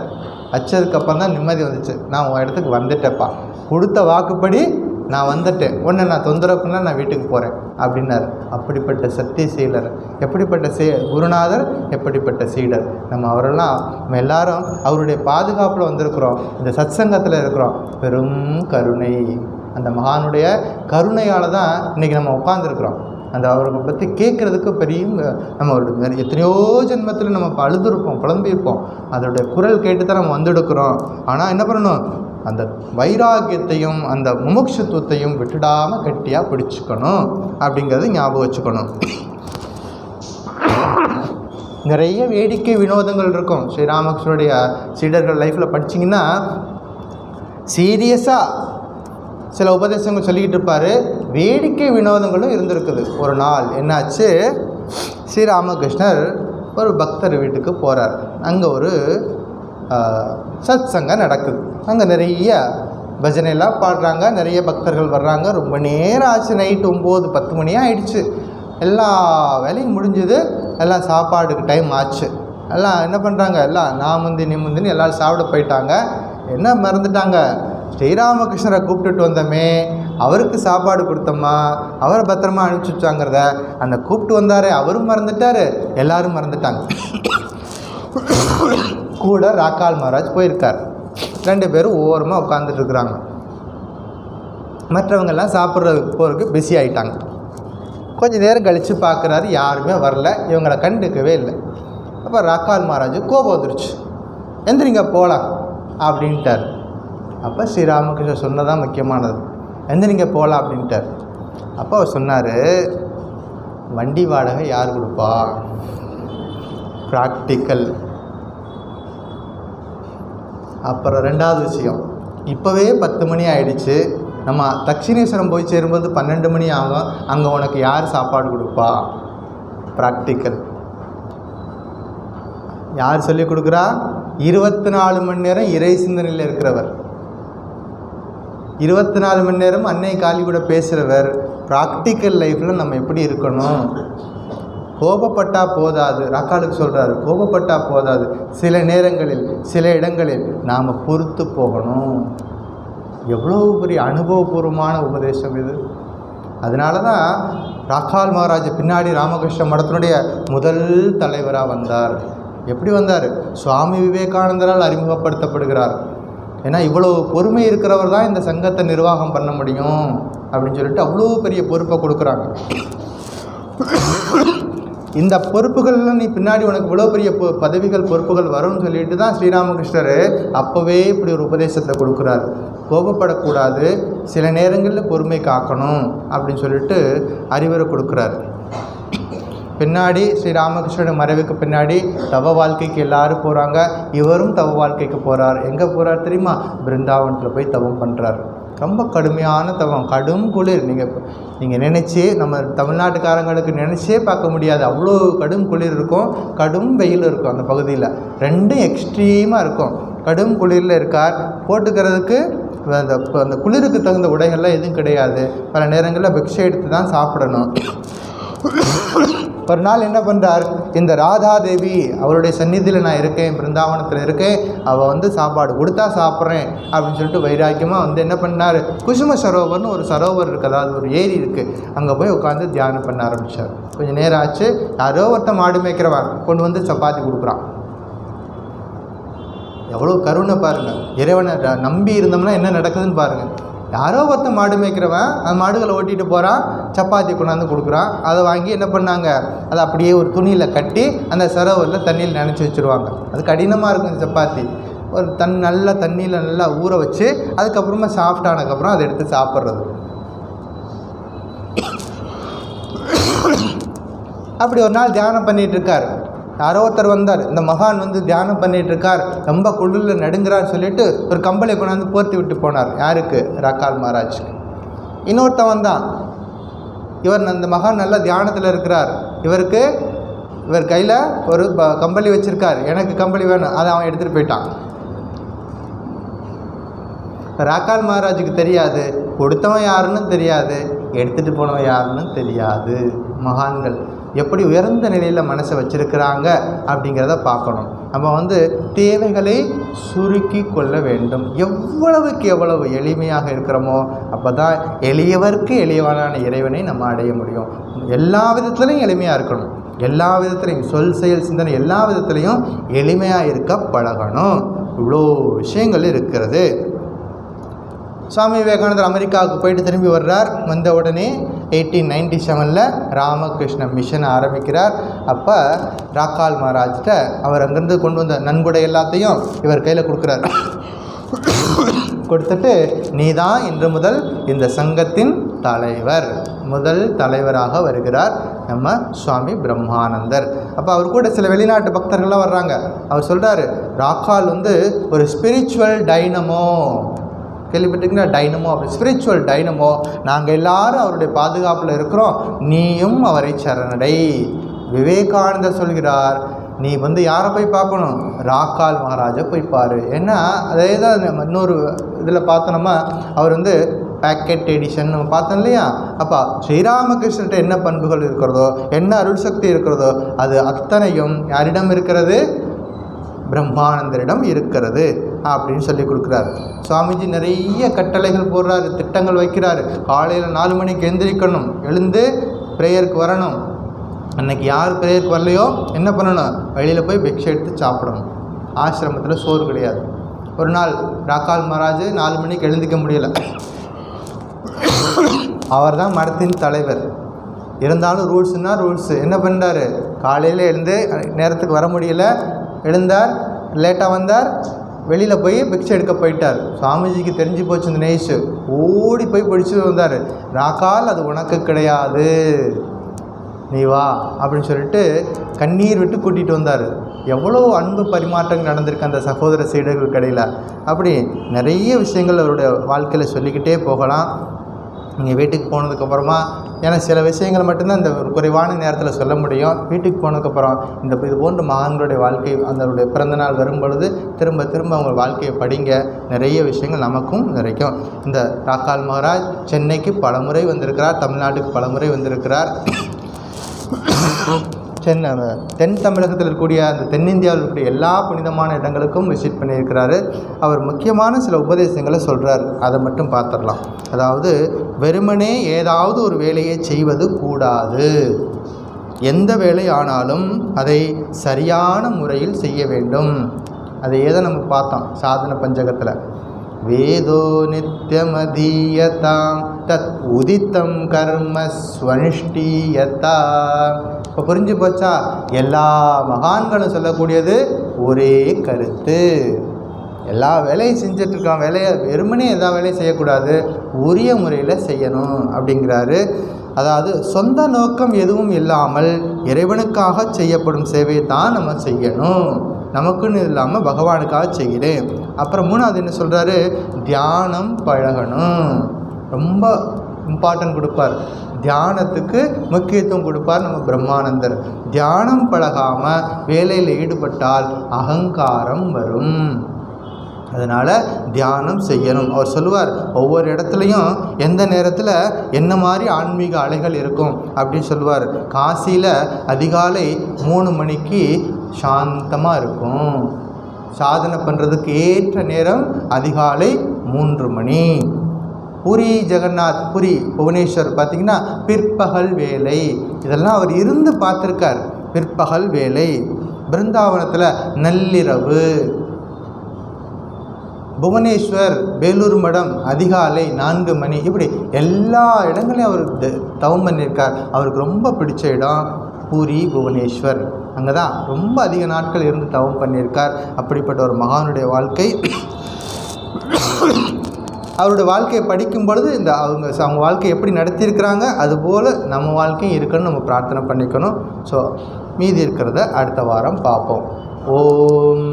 வச்சதுக்கப்புறம் தான் நிம்மதி வந்துச்சு. நான் உன் இடத்துக்கு வந்துட்டேப்பா, கொடுத்த வாக்குப்படி நான் வந்துட்டேன், உன்னை நான் தொந்தரவு பண்ணால் நான் வீட்டுக்கு போகிறேன் அப்படின்னார். அப்படிப்பட்ட சத்தியசீலர், எப்படிப்பட்ட குருநாதர், எப்படிப்பட்ட சீடர். நம்ம எல்லாரும் அவருடைய பாதுகாப்பில் வந்திருக்கிறோம், இந்த சத்சங்கத்தில் இருக்கிறோம். பெரும் கருணை, அந்த மகானுடைய கருணையால் தான் இன்றைக்கி நம்ம உட்காந்துருக்குறோம். அந்த அவரை பற்றி கேட்குறதுக்கு பெரிய நம்ம எத்தனையோ ஜென்மத்தில் நம்ம அழுதுருப்போம், புலம்பியிருப்போம். அதோடைய குரல் கேட்டு தான் நம்ம வந்துடுக்கிறோம். ஆனால் என்ன பண்ணணும்? அந்த வைராக்கியத்தையும் அந்த முமுட்சுத்துவத்தையும் விட்டுடாமல் கட்டியாக பிடிச்சிக்கணும். அப்படிங்கிறது ஞாபகம் வச்சுக்கணும். நிறைய வேடிக்கை வினோதங்கள் இருக்கும். ஸ்ரீராமகிருஷ்ணனுடைய சீடர்கள் லைஃப்பில் படிச்சிங்கன்னா சீரியஸாக சில உபதேசங்கள் சொல்லிக்கிட்டு இருப்பார். வேடிக்கை வினோதங்களும் இருந்திருக்குது. ஒரு நாள் என்னாச்சு, ஸ்ரீராமகிருஷ்ணர் ஒரு பக்தர் வீட்டுக்கு போகிறார். அங்கே ஒரு சத் சங்கம் நடக்குது. அங்கே நிறைய பஜனைலாம் பாடுறாங்க, நிறைய பக்தர்கள் வர்றாங்க. ரொம்ப நேரம் ஆச்சு, நைட்டு 9-10 மணி ஆகிடுச்சு. எல்லா வேலையும் முடிஞ்சுது, எல்லாம் சாப்பாடுக்கு டைம் ஆச்சு. எல்லாம் என்ன பண்ணுறாங்க, எல்லாம் நான் முந்தின்னு எல்லோரும் சாப்பிட போயிட்டாங்க. என்ன மறந்துட்டாங்க, ஸ்ரீராமகிருஷ்ணரை கூப்பிட்டுட்டு வந்தோமே, அவருக்கு சாப்பாடு கொடுத்தோமா, அவரை பத்திரமா அனுப்பிச்சி வச்சாங்கிறத, அந்த கூப்பிட்டு வந்தார் அவரும் மறந்துட்டார், எல்லோரும் மறந்துட்டாங்க. கூட ராக்கால் மகாராஜ் போயிருக்கார். 2 பேரும் ஓரமாக உட்காந்துட்டு இருக்கிறாங்க. மற்றவங்கெல்லாம் சாப்பிட்றதுக்கு போகிறதுக்கு பிஸி ஆகிட்டாங்க. கொஞ்சம் நேரம் கழித்து பார்க்குறாரு, யாருமே வரல, இவங்களை கண்டுக்கவே இல்லை. அப்போ ராக்கால் மகாராஜ் கோபம் வந்துருச்சு. எந்திரிங்க போகலாம் அப்படின்ட்டார். அப்போ ஸ்ரீராமகிருஷ்ணர் சொன்னதான் முக்கியமானது, எந்திரிங்க போகலாம் அப்படின்ட்டார். அப்போ அவர் சொன்னார், வண்டி வாடகை யார் கொடுப்பா? ப்ராக்டிக்கல். அப்புறம் 2வது விஷயம், இப்போவே 10 மணி ஆகிடுச்சு, நம்ம தட்சிணேஸ்வரம் போய் சேரும்போது 12 மணி ஆகும், அங்கே உனக்கு யார் சாப்பாடு கொடுப்பா? ப்ராக்டிக்கல். யார் சொல்லிக் கொடுக்குறா? 24 மணி நேரம் இறை சிந்தனையில் இருக்கிறவர், 24 மணி நேரம் அன்னை காளி கூட பேசுகிறவர். ப்ராக்டிக்கல் லைஃப்பில் நம்ம எப்படி இருக்கணும்? கோபப்பட்டால் போதாது, ராக்காலுக்கு சொல்கிறாரு, கோபப்பட்டால் போதாது, சில நேரங்களில் சில இடங்களில் நாம் பொறுத்து போகணும். எவ்வளோ பெரிய அனுபவபூர்வமான உபதேசம் இது. அதனால தான் ராக்கால் மகாராஜ் பின்னாடி ராமகிருஷ்ண மடத்தினுடைய முதல் தலைவராக வந்தார். எப்படி வந்தார்? சுவாமி விவேகானந்தரால் அறிமுகப்படுத்தப்படுகிறார். ஏன்னா இவ்வளோ பொறுமை இருக்கிறவர் தான் இந்த சங்கத்தை நிர்வாகம் பண்ண முடியும் அப்படின்னு சொல்லிட்டு அவ்வளோ பெரிய பொறுப்பை கொடுக்குறாங்க. இந்த பொறுப்புகள்லாம் நீ பின்னாடி உனக்கு இவ்வளோ பெரிய பதவிகள் பொறுப்புகள் வரும்னு சொல்லிட்டு தான் ஸ்ரீராமகிருஷ்ணர் அப்போவே இப்படி ஒரு உபதேசத்தை கொடுக்குறார். கோபப்படக்கூடாது, சில நேரங்களில் பொறுமை காக்கணும் அப்படின்னு சொல்லிட்டு அறிவுரை கொடுக்குறார். பின்னாடி ஸ்ரீராமகிருஷ்ணோட மறைவுக்கு பின்னாடி தவ வாழ்க்கைக்கு எல்லோரும் போகிறாங்க. இவரும் தவ வாழ்க்கைக்கு போகிறார். எங்கே போகிறார் தெரியுமா? பிருந்தாவனத்தில் போய் தவம் பண்ணுறார். ரொம்ப கடுமையான தவம், கடும் குளிர். நீங்கள் நினச்சி நம்ம தமிழ்நாட்டுக்காரங்களுக்கு நினச்சே பார்க்க முடியாது, அவ்வளோ கடும் குளிர் இருக்கும், கடும் வெயில் இருக்கும் அந்த பகுதியில். 2 எக்ஸ்ட்ரீமாக இருக்கும். கடும் குளிரில் இருக்கார். போட்டுக்கிறதுக்கு அந்த குளிருக்கு தகுந்த உடைகள்லாம் எதுவும் கிடையாது. பல நேரங்களில் பிக்ஷை எடுத்து தான் சாப்பிடணும். ஒரு நாள் என்ன பண்ணுறார், இந்த ராதாதேவி அவருடைய சந்நிதியில் நான் இருக்கேன், பிருந்தாவனத்தில் இருக்கேன், அவள் சாப்பாடு கொடுத்தா சாப்பிட்றேன் அப்படின்னு சொல்லிட்டு வைராக்கியமாக என்ன பண்ணார், குசும சரோவர்னு ஒரு சரோவர் இருக்குது, அதாவது ஒரு ஏரி இருக்குது, அங்கே போய் உட்காந்து தியானம் பண்ண ஆரம்பித்தார். கொஞ்சம் நேரம் ஆச்சு, யாரோ ஒருத்தன் மாடு மேய்க்கிறவன் கொண்டு சப்பாத்தி கொடுக்குறான். எவ்வளோ கருணை பாருங்கள். இறைவனை நம்பி இருந்தோம்னா என்ன நடக்குதுன்னு பாருங்கள். யாரோ ஒருத்தன் மாடு மேய்க்கிறவன் அந்த மாடுகளை ஓட்டிகிட்டு போகிறான், சப்பாத்தி கொண்டாந்து கொடுக்குறான். அதை வாங்கி என்ன பண்ணாங்க, அதை அப்படியே ஒரு துணியில் கட்டி அந்த சரோவரில் தண்ணியில் நினச்சி வச்சுருவாங்க. அது கடினமாக இருக்கும் இந்த சப்பாத்தி. ஒரு நல்லா தண்ணியில் நல்லா ஊற வச்சு அதுக்கப்புறமா சாஃப்ட் ஆனதுக்கப்புறம் அதை எடுத்து சாப்பிட்றது. அப்படி ஒரு நாள் தியானம் பண்ணிகிட்ருக்கார். யாரோ ஒருத்தர் வந்தார், இந்த மகான் தியானம் பண்ணிகிட்ருக்கார், ரொம்ப குளிரில் நடுங்கிறான்னு சொல்லிட்டு ஒரு கம்பளை கொண்டாந்து போர்த்தி விட்டு போனார். யாருக்கு? ராக்கால் மகாராஜுக்கு. இன்னொருத்தன் வந்தான். அந்த மகான் நல்லா தியானத்தில் இருக்கிறார், இவர் கையில் ஒரு கம்பளி வச்சுருக்கார், எனக்கு கம்பளி வேணும், அதை அவன் எடுத்துகிட்டு போயிட்டான். ராக்கால் மகாராஜுக்கு தெரியாது, கொடுத்தவன் யாருன்னு தெரியாது, எடுத்துகிட்டு போனவன் யாருன்னு தெரியாது. மகான்கள் எப்படி உயர்ந்த நிலையில் மனசை வச்சுருக்கிறாங்க அப்படிங்கிறத பார்க்கணும். நம்ம தேவைகளை சுருக்கி கொள்ள வேண்டும். எவ்வளவுக்கு எவ்வளவு எளிமையாக இருக்கிறோமோ அப்போ தான் எளியவர்க்கு எளியவனான இறைவனை நம்ம அடைய முடியும். எல்லா விதத்துலையும் எளிமையாக இருக்கணும், எல்லா விதத்துலையும் சொல் செயல் சிந்தனை எல்லா விதத்துலையும் எளிமையாக இருக்க பழகணும். இவ்வளோ விஷயங்கள் இருக்கிறது. சுவாமி விவேகானந்தர் அமெரிக்காவுக்கு போயிட்டு திரும்பி வர்றார். வந்த உடனே 1897 ராமகிருஷ்ண மிஷன் ஆரம்பிக்கிறார். அப்போ ராக்கால் மகாராஜ்கிட்ட அவர் அங்கேருந்து கொண்டு வந்த நன்கொடை எல்லாத்தையும் இவர் கையில் கொடுக்குறார். கொடுத்துட்டு, நீ தான் இன்று முதல் இந்த சங்கத்தின் தலைவர். முதல் தலைவராக வருகிறார் நம்ம சுவாமி பிரம்மானந்தர். அப்போ அவர் கூட சில வெளிநாட்டு பக்தர்கள்லாம் வர்றாங்க. அவர் சொல்கிறார், ராக்கால் ஒரு ஸ்பிரிச்சுவல் டைனமோ, கேள்விப்பட்டிருக்கீங்களா? டைனமோ, அப்படி ஸ்பிரிச்சுவல் டைனமோ. நாங்கள் எல்லாரும் அவருடைய பாதுகாப்பில் இருக்கிறோம், நீயும் அவரை சரணடை. விவேகானந்தர் சொல்கிறார், நீ யாரை போய் பார்க்கணும்? ராக்கால் மகாராஜை போய் பாரு. ஏன்னா அதே தான் இன்னொரு இதில் பார்த்தோம்னா அவர் பேக்கெட் எடிஷன் நம்ம பார்த்தோம் இல்லையா? அப்போ ஸ்ரீராமகிருஷ்ணர்கிட்ட என்ன பண்புகள் இருக்கிறதோ, என்ன அருள் சக்தி இருக்கிறதோ, அது அத்தனையும் யாரிடம் இருக்கிறது? பிரம்மானந்தரிடம் இருக்கிறது அப்படின்னு சொல்லி கொடுக்குறாரு. சுவாமிஜி நிறைய கட்டளைகள் போடுறாரு, திட்டங்கள் வைக்கிறாரு. காலையில் 4 மணிக்கு எந்திரிக்கணும், எழுந்து ப்ரேயருக்கு வரணும். அன்றைக்கி யார் ப்ரேயருக்கு வரலையோ என்ன பண்ணணும்? வெளியில் போய் பிக்ஷை எடுத்து சாப்பிடணும். ஆசிரமத்தில் சோறு கிடையாது. ஒரு நாள் ராக்கால் மகாராஜ் 4 மணிக்கு எழுந்திக்க முடியலை. அவர் தான் மடத்தின் தலைவர். இருந்தாலும் ரூல்ஸுன்னா ரூல்ஸு. என்ன பண்ணுறாரு? காலையில் எழுந்து நேரத்துக்கு வர முடியல, எழுந்தார், லேட்டாக வந்தார், வெளியில் போய் பிக்ஷை எடுக்க போயிட்டார். சுவாமிஜிக்கு தெரிஞ்சு போச்சு இந்த நெய்ஸு. ஓடி போய் பிடிச்சி வந்தார். ராக்கால், அது உனக்கு கிடையாது, நீ வா அப்படின்னு சொல்லிட்டு கண்ணீர் விட்டு கூட்டிகிட்டு வந்தார். எவ்வளோ அன்பு பரிமாற்றங்கள் நடந்திருக்கு அந்த சகோதர சீடர்களுக்கு இடையில். அப்படி நிறைய விஷயங்கள் அவருடைய வாழ்க்கையில் சொல்லிக்கிட்டே போகலாம். நீங்கள் வீட்டுக்கு போனதுக்கப்புறமா, ஏன்னா சில விஷயங்கள் மட்டும்தான் இந்த ஒரு குறைவான நேரத்தில் சொல்ல முடியும். வீட்டுக்கு போனதுக்கப்புறம் இது போன்ற மகான்களுடைய வாழ்க்கை, அதனுடைய பிறந்தநாள் வரும் பொழுது திரும்ப திரும்ப அவங்க வாழ்க்கையை படிங்க. நிறைய விஷயங்கள் நமக்கும் நிறைக்கும். இந்த ராக்கால் மகாராஜ் சென்னைக்கு பலமுறை வந்திருக்கிறார், தமிழ்நாட்டுக்கு பலமுறை வந்திருக்கிறார். தென் தமிழகத்தில் இருக்கக்கூடிய அந்த தென்னிந்தியாவில் இருக்கக்கூடிய எல்லா புனிதமான இடங்களுக்கும் விசிட் பண்ணியிருக்கிறாரு. அவர் முக்கியமான சில உபதேசங்களை சொல்கிறார், அதை மட்டும் பார்த்துடலாம். அதாவது, வெறுமனே ஏதாவது ஒரு வேலையை செய்வது கூடாது. எந்த வேலை ஆனாலும் அதை சரியான முறையில் செய்ய வேண்டும். அதையே தான் நம்ம பார்த்தோம் சாதன பஞ்சகத்தில். வேதோ நித்யமதீயதாம் தத் உதித்தம் கர்ம ஸ்வனிஷ்டீயதா. இப்போ புரிஞ்சு போச்சா? எல்லா மகான்களும் சொல்லக்கூடியது ஒரே கருத்து. எல்லா வேலையும் செஞ்சிட்ருக்கான், வேலையை வெறுமனே எல்லா வேலையும் செய்யக்கூடாது, உரிய முறையில் செய்யணும் அப்படிங்கிறாரு. அதாவது சொந்த நோக்கம் எதுவும் இல்லாமல் இறைவனுக்காக செய்யப்படும் சேவையை தான் நம்ம செய்யணும். நமக்குன்னு இல்லாமல் பகவானுக்காக செய்கிறேன். அப்புறம் 3வது என்ன சொல்கிறாரு? தியானம் பழகணும். ரொம்ப இம்பார்ட்டன்ட் கொடுப்பார், தியானத்துக்கு முக்கியத்துவம் கொடுப்பார் நம்ம பிரம்மானந்தர். தியானம் பழகாமல் வேலையில் ஈடுபட்டால் அகங்காரம் வரும். அதனால் தியானம் செய்யணும். அவர் சொல்லுவார், ஒவ்வொரு இடத்துலையும் எந்த நேரத்தில் என்ன மாதிரி ஆன்மீக அலைகள் இருக்கும் அப்படின்னு சொல்லுவார். காசியில் அதிகாலை 3 மணிக்கு சாந்தமாக இருக்கும். சாதனை பண்ணுறதுக்கு ஏற்ற நேரம் அதிகாலை 3 மணி. பூரி ஜெகநாத், பூரி புவனேஸ்வர் பார்த்திங்கன்னா பிற்பகல் வேலை. இதெல்லாம் அவர் இருந்து பார்த்துருக்கார். பிற்பகல் வேலை. பிருந்தாவனத்தில் நள்ளிரவு. புவனேஸ்வர், வேலூர் மடம் அதிகாலை 4 மணி. இப்படி எல்லா இடங்களையும் அவர் தவம் பண்ணியிருக்கார். அவருக்கு ரொம்ப பிடிச்ச இடம் பூரி புவனேஸ்வர். அங்கே தான் ரொம்ப அதிக நாட்கள் இருந்து தவம் பண்ணியிருக்கார். அப்படிப்பட்ட ஒரு மகானுடைய வாழ்க்கை. அவருடைய வாழ்க்கையை படிக்கும் பொழுது அவங்க வாழ்க்கையை எப்படி நடத்தியிருக்கிறாங்க அதுபோல் நம்ம வாழ்க்கையும் இருக்குன்னு நம்ம பிரார்த்தனை பண்ணிக்கணும். ஸோ மீதி இருக்கிறத அடுத்த வாரம் பார்ப்போம். ஓம்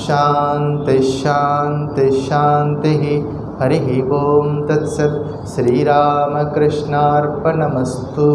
शांति शांति शांति. हरि ओम तत्सत्. श्रीरामकृष्णार्पणमस्तु.